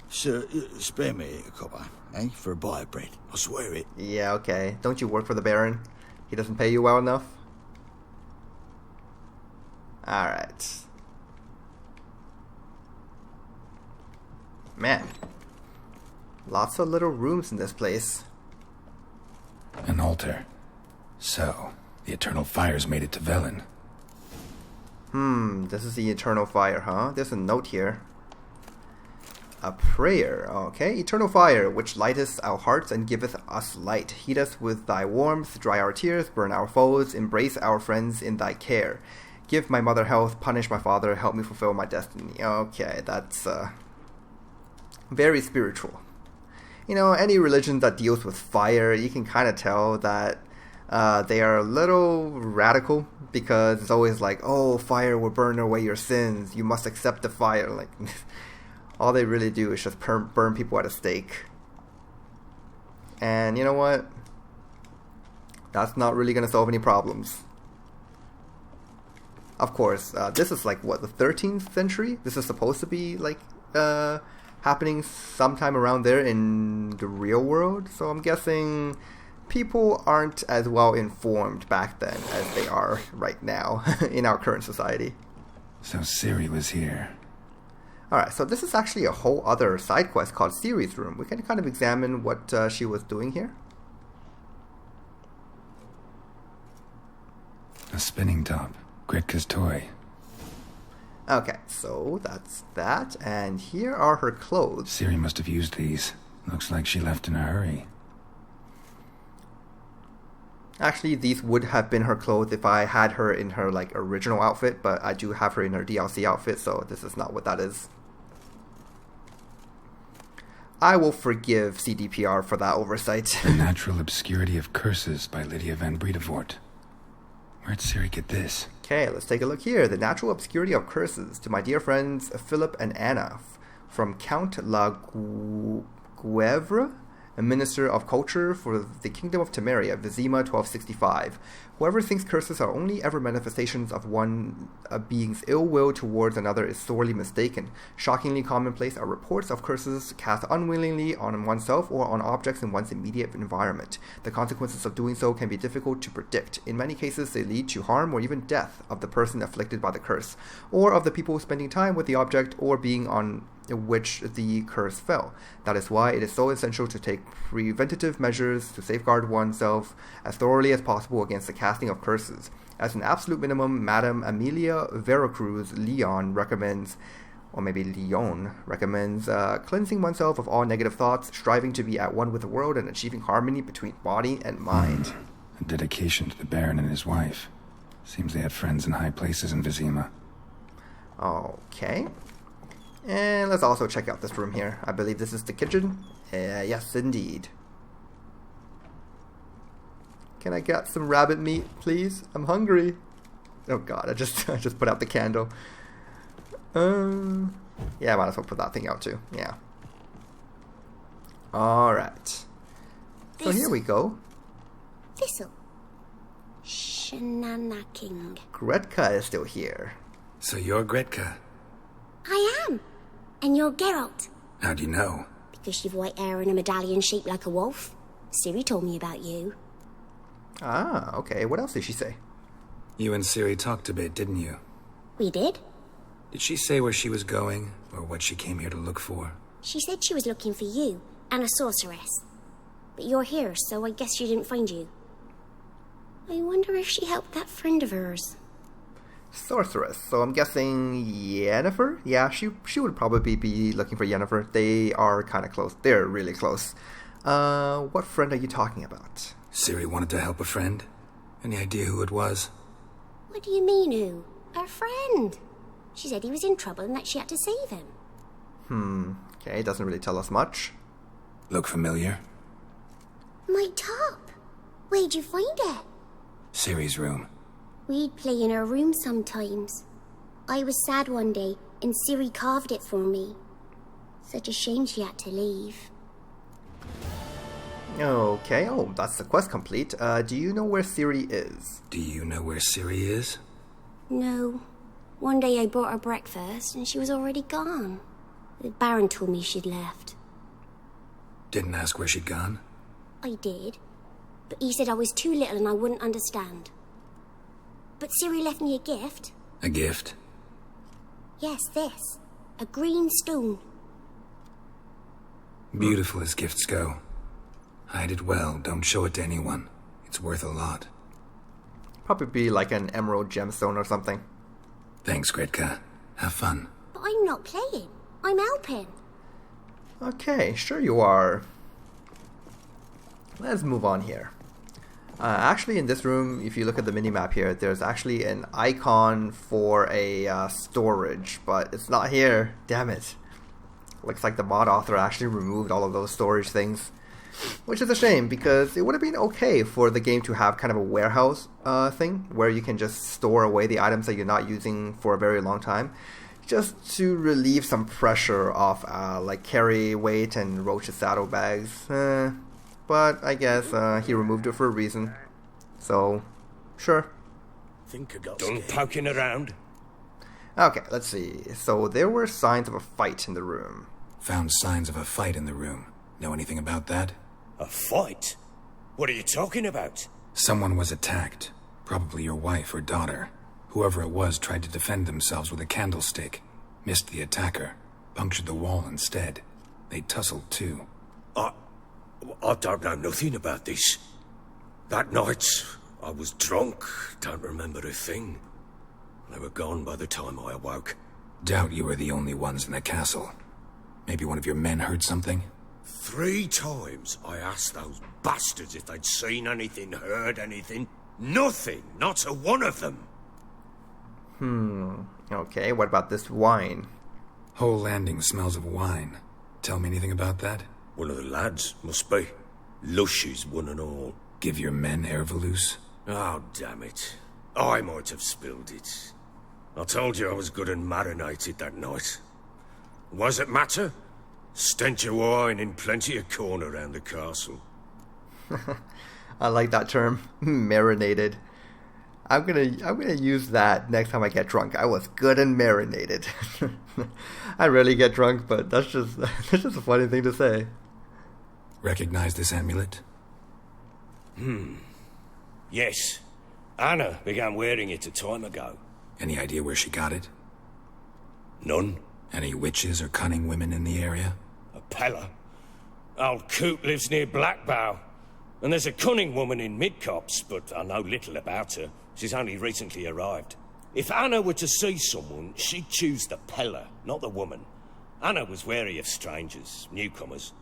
Sir, spare me a copper, eh? For a bite of bread. I swear it. Yeah, okay. Don't you work for the Baron? He doesn't pay you well enough? Alright. Man. Lots of little rooms in this place. An altar. So, the eternal fires made it to Velen. This is the eternal fire, huh? There's a note here. A prayer. Okay. Eternal fire, which lighteth our hearts and giveth us light. Heat us with thy warmth, dry our tears, burn our foes, embrace our friends in thy care. Give my mother health, punish my father, help me fulfill my destiny. Okay, that's very spiritual. You know, any religion that deals with fire, you can kind of tell that they are a little radical, because it's always like, oh, fire will burn away your sins, you must accept the fire. Like, all they really do is just burn people at a stake. And you know what? That's not really going to solve any problems. Of course, this is like, what, the 13th century? This is supposed to be, like, happening sometime around there in the real world. So I'm guessing people aren't as well informed back then as they are right now in our current society. So Ciri was here. Alright, so this is actually a whole other side quest called Ciri's Room. We can kind of examine what she was doing here. A spinning top. Gritka's toy. Okay, so that's that. And here are her clothes. Ciri must have used these. Looks like she left in a hurry. Actually, these would have been her clothes if I had her in her, like, original outfit, but I do have her in her DLC outfit, so this is not what that is. I will forgive CDPR for that oversight. The Natural Obscurity of Curses by Lydia van Bredevoort. Where'd Ciri get this? Okay, let's take a look here. The Natural Obscurity of Curses, to my dear friends Philip and Anna, from Count La Guevre, a minister of culture for the Kingdom of Temeria, Vizima 1265. Whoever thinks curses are only ever manifestations of one being's ill will towards another is sorely mistaken. Shockingly commonplace are reports of curses cast unwillingly on oneself or on objects in one's immediate environment. The consequences of doing so can be difficult to predict. In many cases, they lead to harm or even death of the person afflicted by the curse, or of the people spending time with the object or being on which the curse fell. That is why it is so essential to take preventative measures to safeguard oneself as thoroughly as possible against the casting of curses. As an absolute minimum, Madame Amelia Veracruz Leon recommends, or maybe Leon recommends, cleansing oneself of all negative thoughts, striving to be at one with the world, and achieving harmony between body and mind. A dedication to the Baron and his wife. Seems they had friends in high places in Vizima. Okay. And let's also check out this room here. I believe this is the kitchen. Yes, indeed. Can I get some rabbit meat, please? I'm hungry. Oh god, I just put out the candle. Yeah, I might as well put that thing out too. Yeah. Alright. So here we go. Thistle. Shanana King. Gretka is still here. So you're Gretka? I am. And you're Geralt. How do you know? Because you've white hair and a medallion shaped like a wolf. Ciri told me about you. Ah, okay. What else did she say? You and Ciri talked a bit, didn't you? We did. Did she say where she was going, or what she came here to look for? She said she was looking for you, and a sorceress. But you're here, so I guess she didn't find you. I wonder if she helped that friend of hers. Sorceress. So I'm guessing Yennefer? Yeah, she would probably be looking for Yennefer. They are kind of close. They're really close. What friend are you talking about? Ciri wanted to help a friend. Any idea who it was? What do you mean, who? Our friend. She said he was in trouble and that she had to save him. Okay, doesn't really tell us much. Look familiar? My top. Where'd you find it? Ciri's room. We'd play in her room sometimes. I was sad one day, and Ciri carved it for me. Such a shame she had to leave. Okay, oh, that's the quest complete. Do you know where Ciri is? Do you know where Ciri is? No. One day I brought her breakfast, and she was already gone. The Baron told me she'd left. Didn't ask where she'd gone? I did. But he said I was too little and I wouldn't understand. But Ciri left me a gift. A gift? Yes, this. A green stone. Beautiful as gifts go. Hide it well, don't show it to anyone. It's worth a lot. Probably be like an emerald gemstone or something. Thanks, Gretka. Have fun. But I'm not playing. I'm helping. Okay, sure you are. Let's move on here. Actually, in this room, if you look at the minimap here, there's actually an icon for a storage, but it's not here. Damn it. Looks like the mod author actually removed all of those storage things, which is a shame because it would have been okay for the game to have kind of a warehouse thing where you can just store away the items that you're not using for a very long time, just to relieve some pressure off like carry weight and Roach's saddlebags. But I guess he removed it for a reason. So, sure. Think I got Done poking around? Okay, let's see. So there were signs of a fight in the room. Found signs of a fight in the room. Know anything about that? A fight? What are you talking about? Someone was attacked. Probably your wife or daughter. Whoever it was tried to defend themselves with a candlestick. Missed the attacker. Punctured the wall instead. They tussled too. I don't know nothing about this. That night, I was drunk, don't remember a thing. They were gone by the time I awoke. Doubt you were the only ones in the castle. Maybe one of your men heard something? 3 times I asked those bastards if they'd seen anything, heard anything. Nothing, not a one of them. Okay, what about this wine? Whole landing smells of wine. Tell me anything about that? One of the lads, must be. Lushes, one and all. Give your men Ervelus? Oh, damn it. I might have spilled it. I told you I was good and marinated that night. Was it matter? Stench of wine in plenty of corn around the castle. I like that term, marinated. I'm gonna use that next time I get drunk. I was good and marinated. I rarely get drunk, but that's just a funny thing to say. Recognize this amulet? Yes. Anna began wearing it a time ago. Any idea where she got it? None. Any witches or cunning women in the area? A Pella. Old Coot lives near Blackbow. And there's a cunning woman in Midcopse, but I know little about her. She's only recently arrived. If Anna were to see someone, she'd choose the Pella, not the woman. Anna was wary of strangers, newcomers.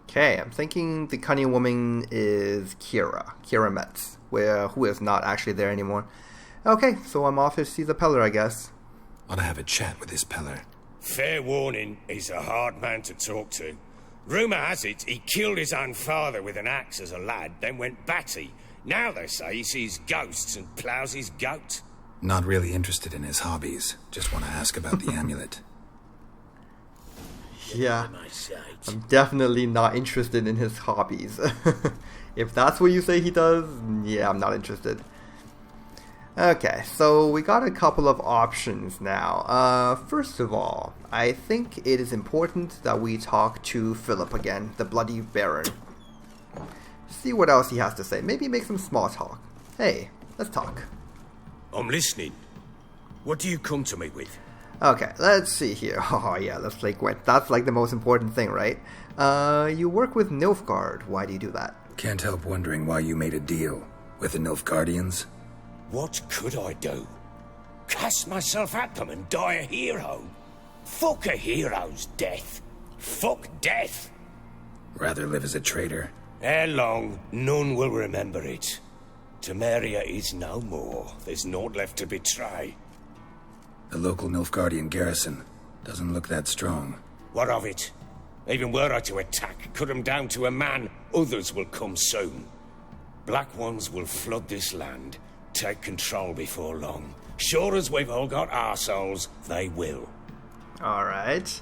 Okay, I'm thinking the cunning woman is Kira Metz, who is not actually there anymore. Okay, so I'm off to see the Peller, I guess. Ought to have a chat with this peller. Fair warning, he's a hard man to talk to. Rumour has it he killed his own father with an axe as a lad, then went batty. Now they say he sees ghosts and ploughs his goat. Not really interested in his hobbies. Just want to ask about the amulet. Yeah, I'm definitely not interested in his hobbies. If that's what you say he does, yeah, I'm not interested. Okay, so we got a couple of options now. First of all, I think it is important that we talk to Philip again, the Bloody Baron. See what else he has to say. Maybe make some small talk. Hey, let's talk. I'm listening. What do you come to me with? Okay, let's see here. Oh yeah, let's play Gwent. That's like the most important thing, right? You work with Nilfgaard. Why do you do that? Can't help wondering why you made a deal with the Nilfgaardians. What could I do? Cast myself at them and die a hero? Fuck a hero's death. Fuck death. Rather live as a traitor. Ere long, none will remember it. Temeria is no more. There's naught left to betray. The local Nilfgaardian garrison doesn't look that strong. What of it? Even were I to attack, cut them down to a man, others will come soon. Black ones will flood this land, take control before long. Sure as we've all got arseholes, they will. Alright.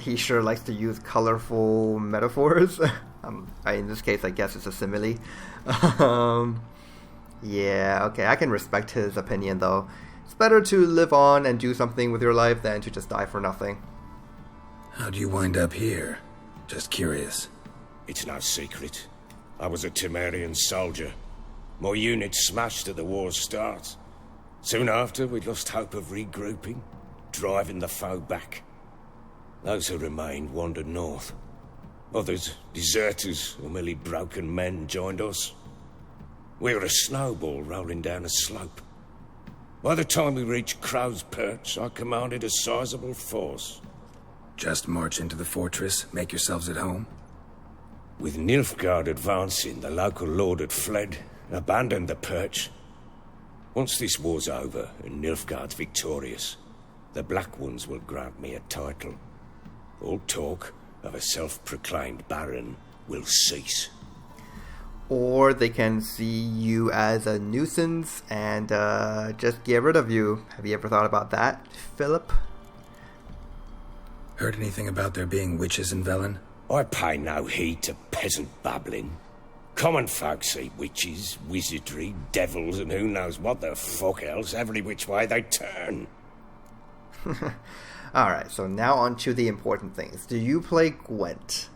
He sure likes to use colorful metaphors. In this case, I guess it's a simile. Yeah, okay, I can respect his opinion though. It's better to live on and do something with your life than to just die for nothing. How'd you wind up here? Just curious. It's no secret. I was a Temerian soldier. My unit smashed at the war's start. Soon after, we lost hope of regrouping, driving the foe back. Those who remained wandered north. Others, deserters or merely broken men, joined us. We were a snowball rolling down a slope. By the time we reached Crow's Perch, I commanded a sizable force. Just march into the fortress, make yourselves at home? With Nilfgaard advancing, the local lord had fled, abandoned the Perch. Once this war's over and Nilfgaard's victorious, the Black Ones will grant me a title. All talk of a self-proclaimed baron will cease. Or they can see you as a nuisance and just get rid of you. Have you ever thought about that, Philip? Heard anything about there being witches in Velen? I pay no heed to peasant babbling. Common folk see witches, wizardry, devils, and who knows what the fuck else every which way they turn. Alright, so now on to the important things. Do you play Gwent?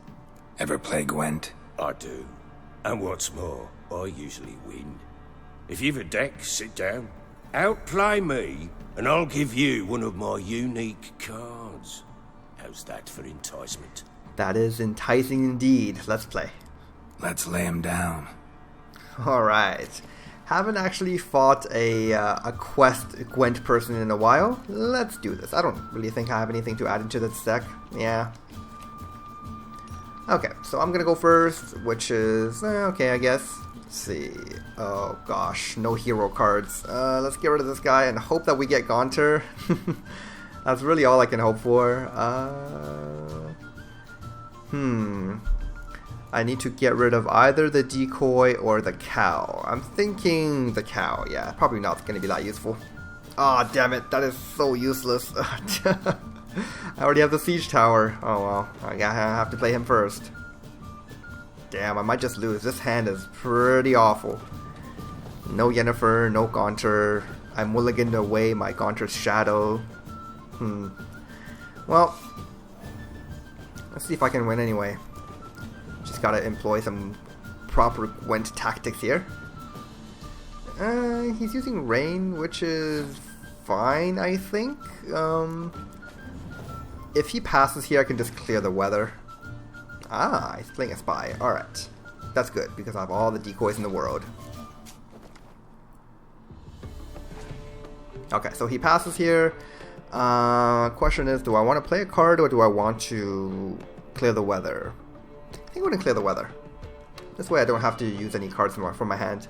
Ever play Gwent? I do. And what's more, I usually win. If you've a deck, sit down. Outplay me, and I'll give you one of my unique cards. How's that for enticement? That is enticing indeed. Let's play. Let's lay him down. Alright. Haven't actually fought a quest Gwent person in a while. Let's do this. I don't really think I have anything to add into this deck. Yeah. Okay, so I'm gonna go first, which is okay, I guess. Let's see. Oh gosh, no hero cards. Let's get rid of this guy and hope that we get Gaunter. That's really all I can hope for. I need to get rid of either the decoy or the cow. I'm thinking the cow. Yeah, probably not gonna be that useful. Ah, damn it, that is so useless. I already have the siege tower. Oh well, I have to play him first. Damn, I might just lose. This hand is pretty awful. No Yennefer, no Gaunter. I mulliganed away my Gaunter's shadow. Well, let's see if I can win anyway. Just gotta employ some proper Gwent tactics here. He's using rain, which is fine, I think. If he passes here, I can just clear the weather. Ah, he's playing a spy. Alright. That's good, because I have all the decoys in the world. Okay, so he passes here. Question is, do I want to play a card or do I want to clear the weather? I think I'm going to clear the weather. This way I don't have to use any cards from my hand.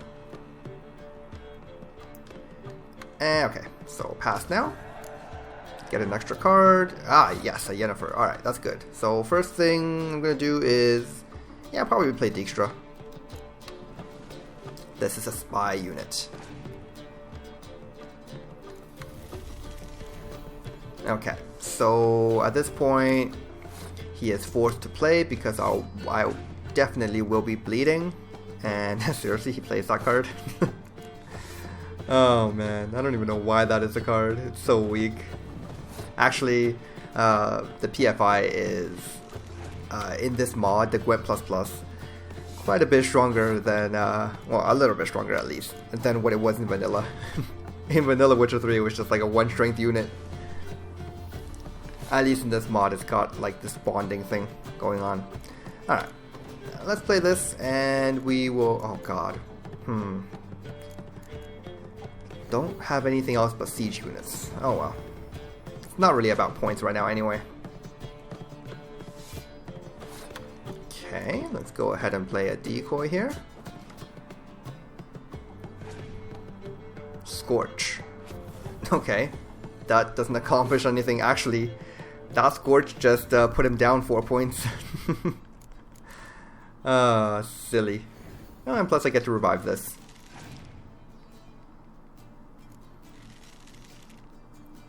Okay, so pass now. Get an extra card. Ah, yes, a Yennefer. Alright, that's good. So first thing I'm going to do is, yeah, probably play Dijkstra. This is a spy unit. Okay, so at this point, he is forced to play because I definitely will be bleeding. And seriously, he plays that card. Oh man, I don't even know why that is a card. It's so weak. Actually, the PFI is, in this mod, the Gwent++, quite a bit stronger than, well, a little bit stronger at least, than what it was in vanilla. In vanilla Witcher 3, it was just like a 1 strength unit. At least in this mod, it's got like this bonding thing going on. Alright, let's play this, and we will, oh god. Don't have anything else but siege units. Oh well. It's not really about points right now anyway. Okay, let's go ahead and play a decoy here. Scorch. Okay, that doesn't accomplish anything. Actually, that Scorch just put him down 4 points. Silly. Oh, and plus I get to revive this.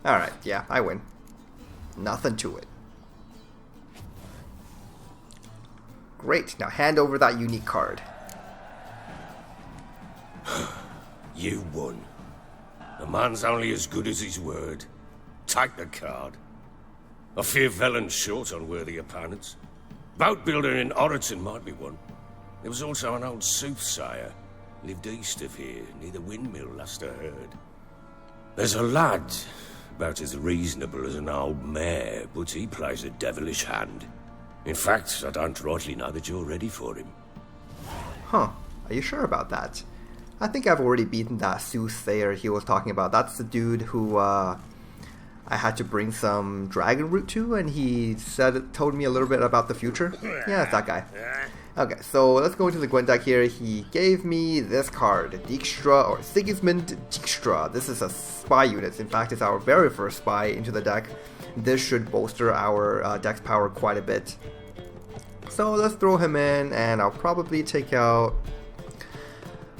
Alright, yeah, I win. Nothing to it. Great, now hand over that unique card. You won. A man's only as good as his word. Take the card. I fear Velen's short on worthy opponents. Boat builder in Oroton might be one. There was also an old soothsayer. Lived east of here, near the windmill, last I heard. There's a lad, about as reasonable as an old mare, but he plays a devilish hand. In fact, I don't rightly know that you're ready for him. Huh, are you sure about that? I think I've already beaten that soothsayer he was talking about. That's the dude who I had to bring some dragon root to, and he told me a little bit about the future. Yeah, it's that guy. Okay, so let's go into the Gwent deck here. He gave me this card, Dijkstra, or Sigismund Dijkstra. This is a spy unit. In fact, it's our very first spy into the deck. This should bolster our deck's power quite a bit. So let's throw him in, and I'll probably take out...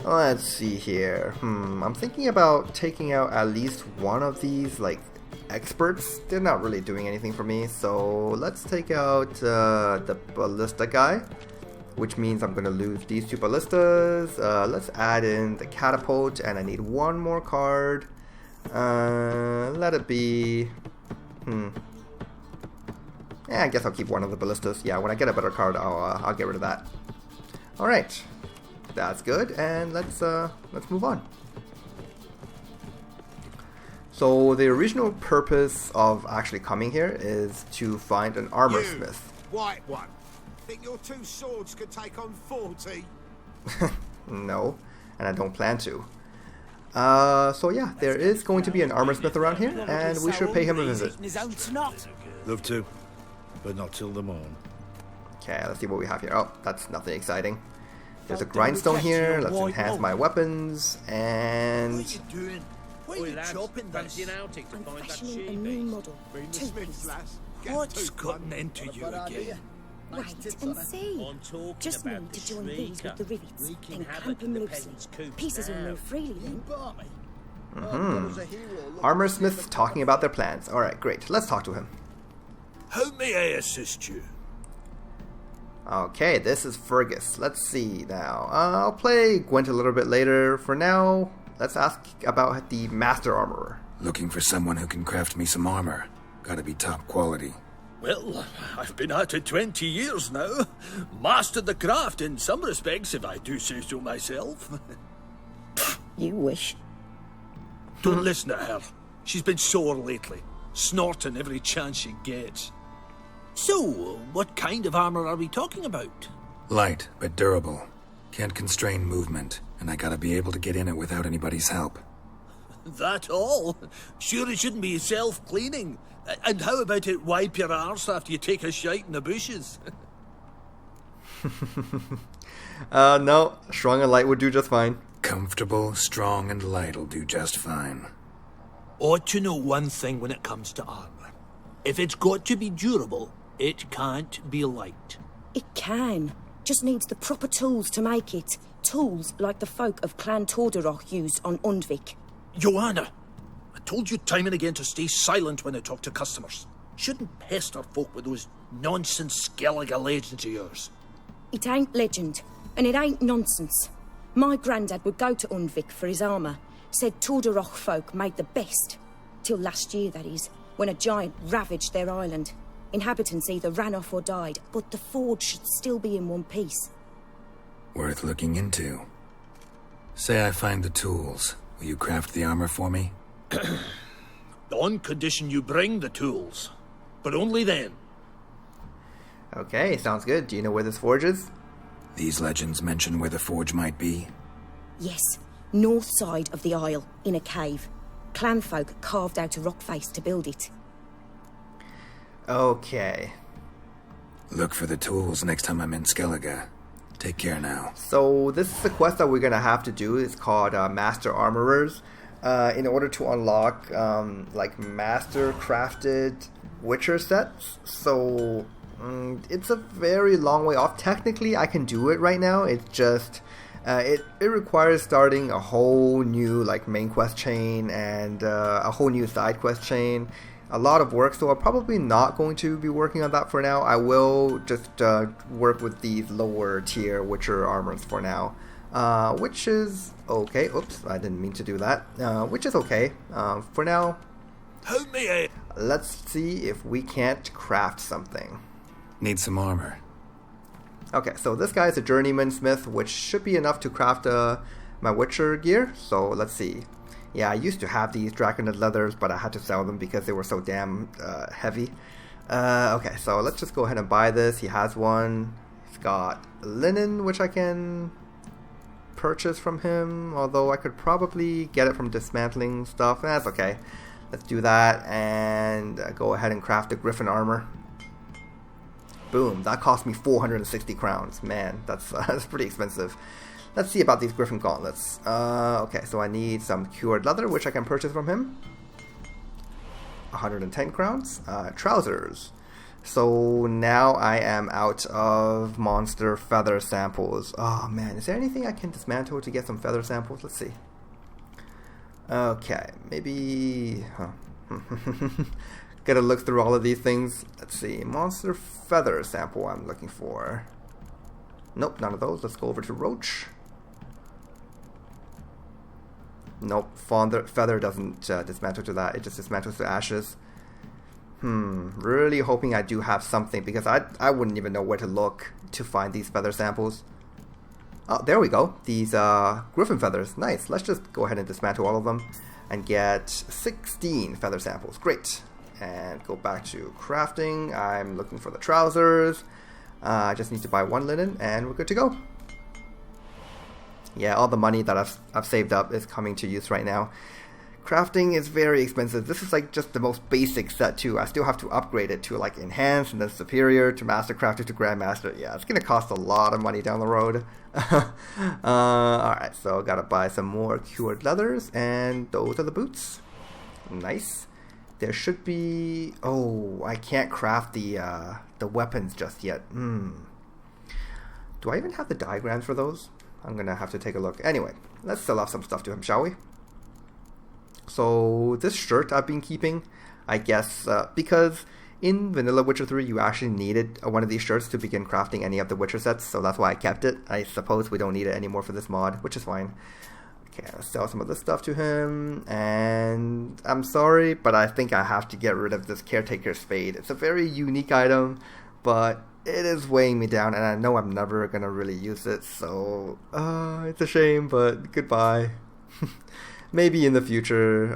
Let's see here. I'm thinking about taking out at least one of these, like, experts. They're not really doing anything for me, so let's take out the ballista guy, which means I'm going to lose these 2 ballistas. Let's add in the catapult, and I need one more card. Let it be... Yeah, I guess I'll keep one of the ballistas. Yeah, when I get a better card, I'll get rid of that. Alright. That's good, and let's move on. So the original purpose of actually coming here is to find an armor smith. White one. Think your 2 swords could take on 40? No, and I don't plan to. So yeah, there is going to be an armor smith around here, and we should pay him a visit. Love to, but not till the morn. Okay, let's see what we have here. Oh, that's nothing exciting. There's a grindstone here. Let's enhance my weapons, and... What are you doing? Why are you chopping this? I'm fashioning a new model. Two-piece. What's gotten into you again? Wait and see. Just need to join these with the rivets, then clamp them loosely. Pieces will move freely then. Armor smiths talking about their plans. Alright, great. Let's talk to him. How may I assist you? Okay, this is Fergus. Let's see now. I'll play Gwent a little bit later. For now, let's ask about the Master Armorer. Looking for someone who can craft me some armor. Gotta be top quality. Well, I've been at it 20 years now. Mastered the craft in some respects, if I do say so myself. You wish. Don't listen to her. She's been sore lately, snorting every chance she gets. So, what kind of armor are we talking about? Light, but durable. Can't constrain movement, and I gotta be able to get in it without anybody's help. That all? Sure it shouldn't be self-cleaning. And how about it wipe your arse after you take a shite in the bushes? No, strong and light would do just fine. Comfortable, strong, and light'll do just fine. ought to know one thing when it comes to armor. If it's got to be durable, it can't be light. It can. Just needs the proper tools to make it. Tools like the folk of Clan Torderoch used on Undvik. Joanna, I told you time and again to stay silent when I talk to customers. Shouldn't pester folk with those nonsense Skellige legends of yours. It ain't legend, and it ain't nonsense. My granddad would go to Undvik for his armour. Said Torderoch folk made the best. Till last year, that is, when a giant ravaged their island. Inhabitants either ran off or died, but the forge should still be in one piece. Worth looking into. Say I find the tools. Will you craft the armor for me? On condition you bring the tools. But only then. Okay, sounds good. Do you know where this forge is? These legends mention where the forge might be? Yes, north side of the isle, in a cave. Clanfolk carved out a rock face to build it. Okay. Look for the tools next time I'm in Skellige. Take care now. So this is a quest that we're going to have to do. It's called Master Armorers. In order to unlock like master crafted Witcher sets. So it's a very long way off. Technically I can do it right now. It's just it requires starting a whole new like main quest chain and a whole new side quest chain. A lot of work, so I'm probably not going to be working on that for now. I will just work with these lower tier Witcher armors for now, which is okay. Oops, I didn't mean to do that. Which is okay for now. Help me. Let's see if we can't craft something. Need some armor. Okay, so this guy is a journeyman smith, which should be enough to craft my Witcher gear. So let's see. Yeah, I used to have these draconid leathers, but I had to sell them because they were so damn heavy. Okay, so let's just go ahead and buy this. He has one. He's got linen, which I can purchase from him, although I could probably get it from dismantling stuff. That's okay. Let's do that and go ahead and craft the Griffin armor. Boom, that cost me 460 crowns. Man, that's pretty expensive. Let's see about these Griffin gauntlets. Okay, so I need some cured leather, which I can purchase from him. 110 crowns. Trousers. So now I am out of monster feather samples. Oh man, is there anything I can dismantle to get some feather samples? Let's see. Okay, maybe... Gotta look through all of these things. Let's see. Monster feather sample I'm looking for. Nope, none of those. Let's go over to Roach. Nope, feather doesn't dismantle to that. It just dismantles to ashes. Really hoping I do have something, because I wouldn't even know where to look to find these feather samples. Oh, there we go. These Griffin feathers. Nice. Let's just go ahead and dismantle all of them and get 16 feather samples. Great. And go back to crafting. I'm looking for the trousers. I just need to buy one linen and we're good to go. Yeah, all the money that I've saved up is coming to use right now. Crafting is very expensive. This is like just the most basic set too. I still have to upgrade it to like enhanced and then superior to master crafted to grandmaster. Yeah, it's gonna cost a lot of money down the road. Alright, so gotta buy some more cured leathers, and those are the boots. Nice. There should be... Oh, I can't craft the weapons just yet. Do I even have the diagrams for those? I'm gonna have to take a look. Anyway, let's sell off some stuff to him, shall we? So this shirt I've been keeping, I guess, because in Vanilla Witcher 3 you actually needed one of these shirts to begin crafting any of the Witcher sets, so that's why I kept it. I suppose we don't need it anymore for this mod, which is fine. Okay, let's sell some of this stuff to him, and I'm sorry, but I think I have to get rid of this Caretaker Spade. It's a very unique item, but it is weighing me down, and I know I'm never gonna really use it, so it's a shame, but goodbye. Maybe in the future,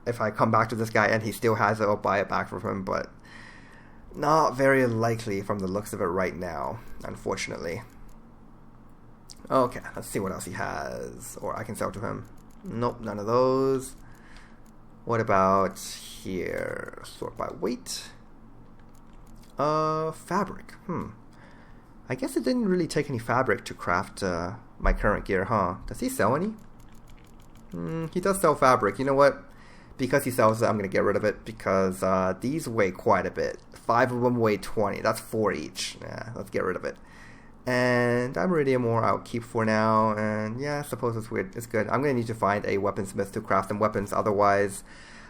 if I come back to this guy and he still has it, I'll buy it back from him, but not very likely from the looks of it right now, unfortunately. Okay, let's see what else he has, or I can sell to him. Nope, none of those. What about here? Sort by weight. Fabric. I guess it didn't really take any fabric to craft my current gear, huh? Does he sell any? He does sell fabric. You know what? because he sells it, I'm going to get rid of it because these weigh quite a bit. 5 of them weigh 20. That's 4 each. Yeah, let's get rid of it. And iridium ore I'll keep for now. And yeah, I suppose it's weird. It's good. I'm going to need to find a weaponsmith to craft them weapons. Otherwise,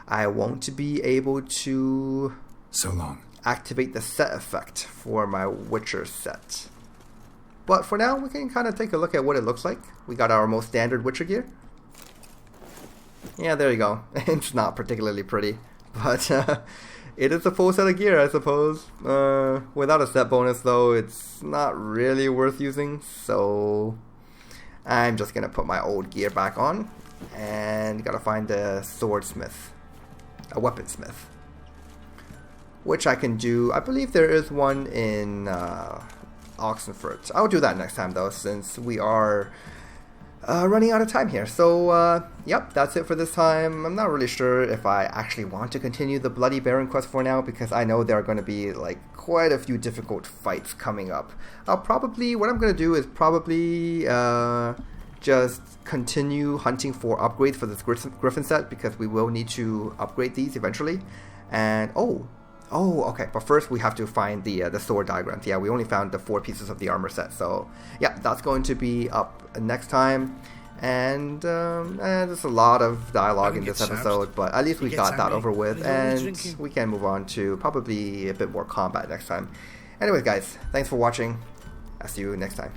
I won't be able to... So long. Activate the set effect for my Witcher set. But for now, we can kind of take a look at what it looks like. We got our most standard Witcher gear. Yeah, there you go. It's not particularly pretty, but it is a full set of gear, I suppose. Without a set bonus, though, it's not really worth using. So I'm just going to put my old gear back on. And gotta find a swordsmith. A weaponsmith. Which I can do. I believe there is one in Oxenford. I'll do that next time, though, since we are running out of time here. So, yep, that's it for this time. I'm not really sure if I actually want to continue the Bloody Baron quest for now, because I know there are going to be, like, quite a few difficult fights coming up. What I'm going to do is probably just continue hunting for upgrades for this Griffin set, because we will need to upgrade these eventually. And, okay, but first we have to find the sword diagrams. Yeah, we only found the 4 pieces of the armor set, so yeah, that's going to be up next time. And there's a lot of dialogue in this episode, but at least we got that over with, and we can move on to probably a bit more combat next time. Anyways, guys, thanks for watching. I'll see you next time.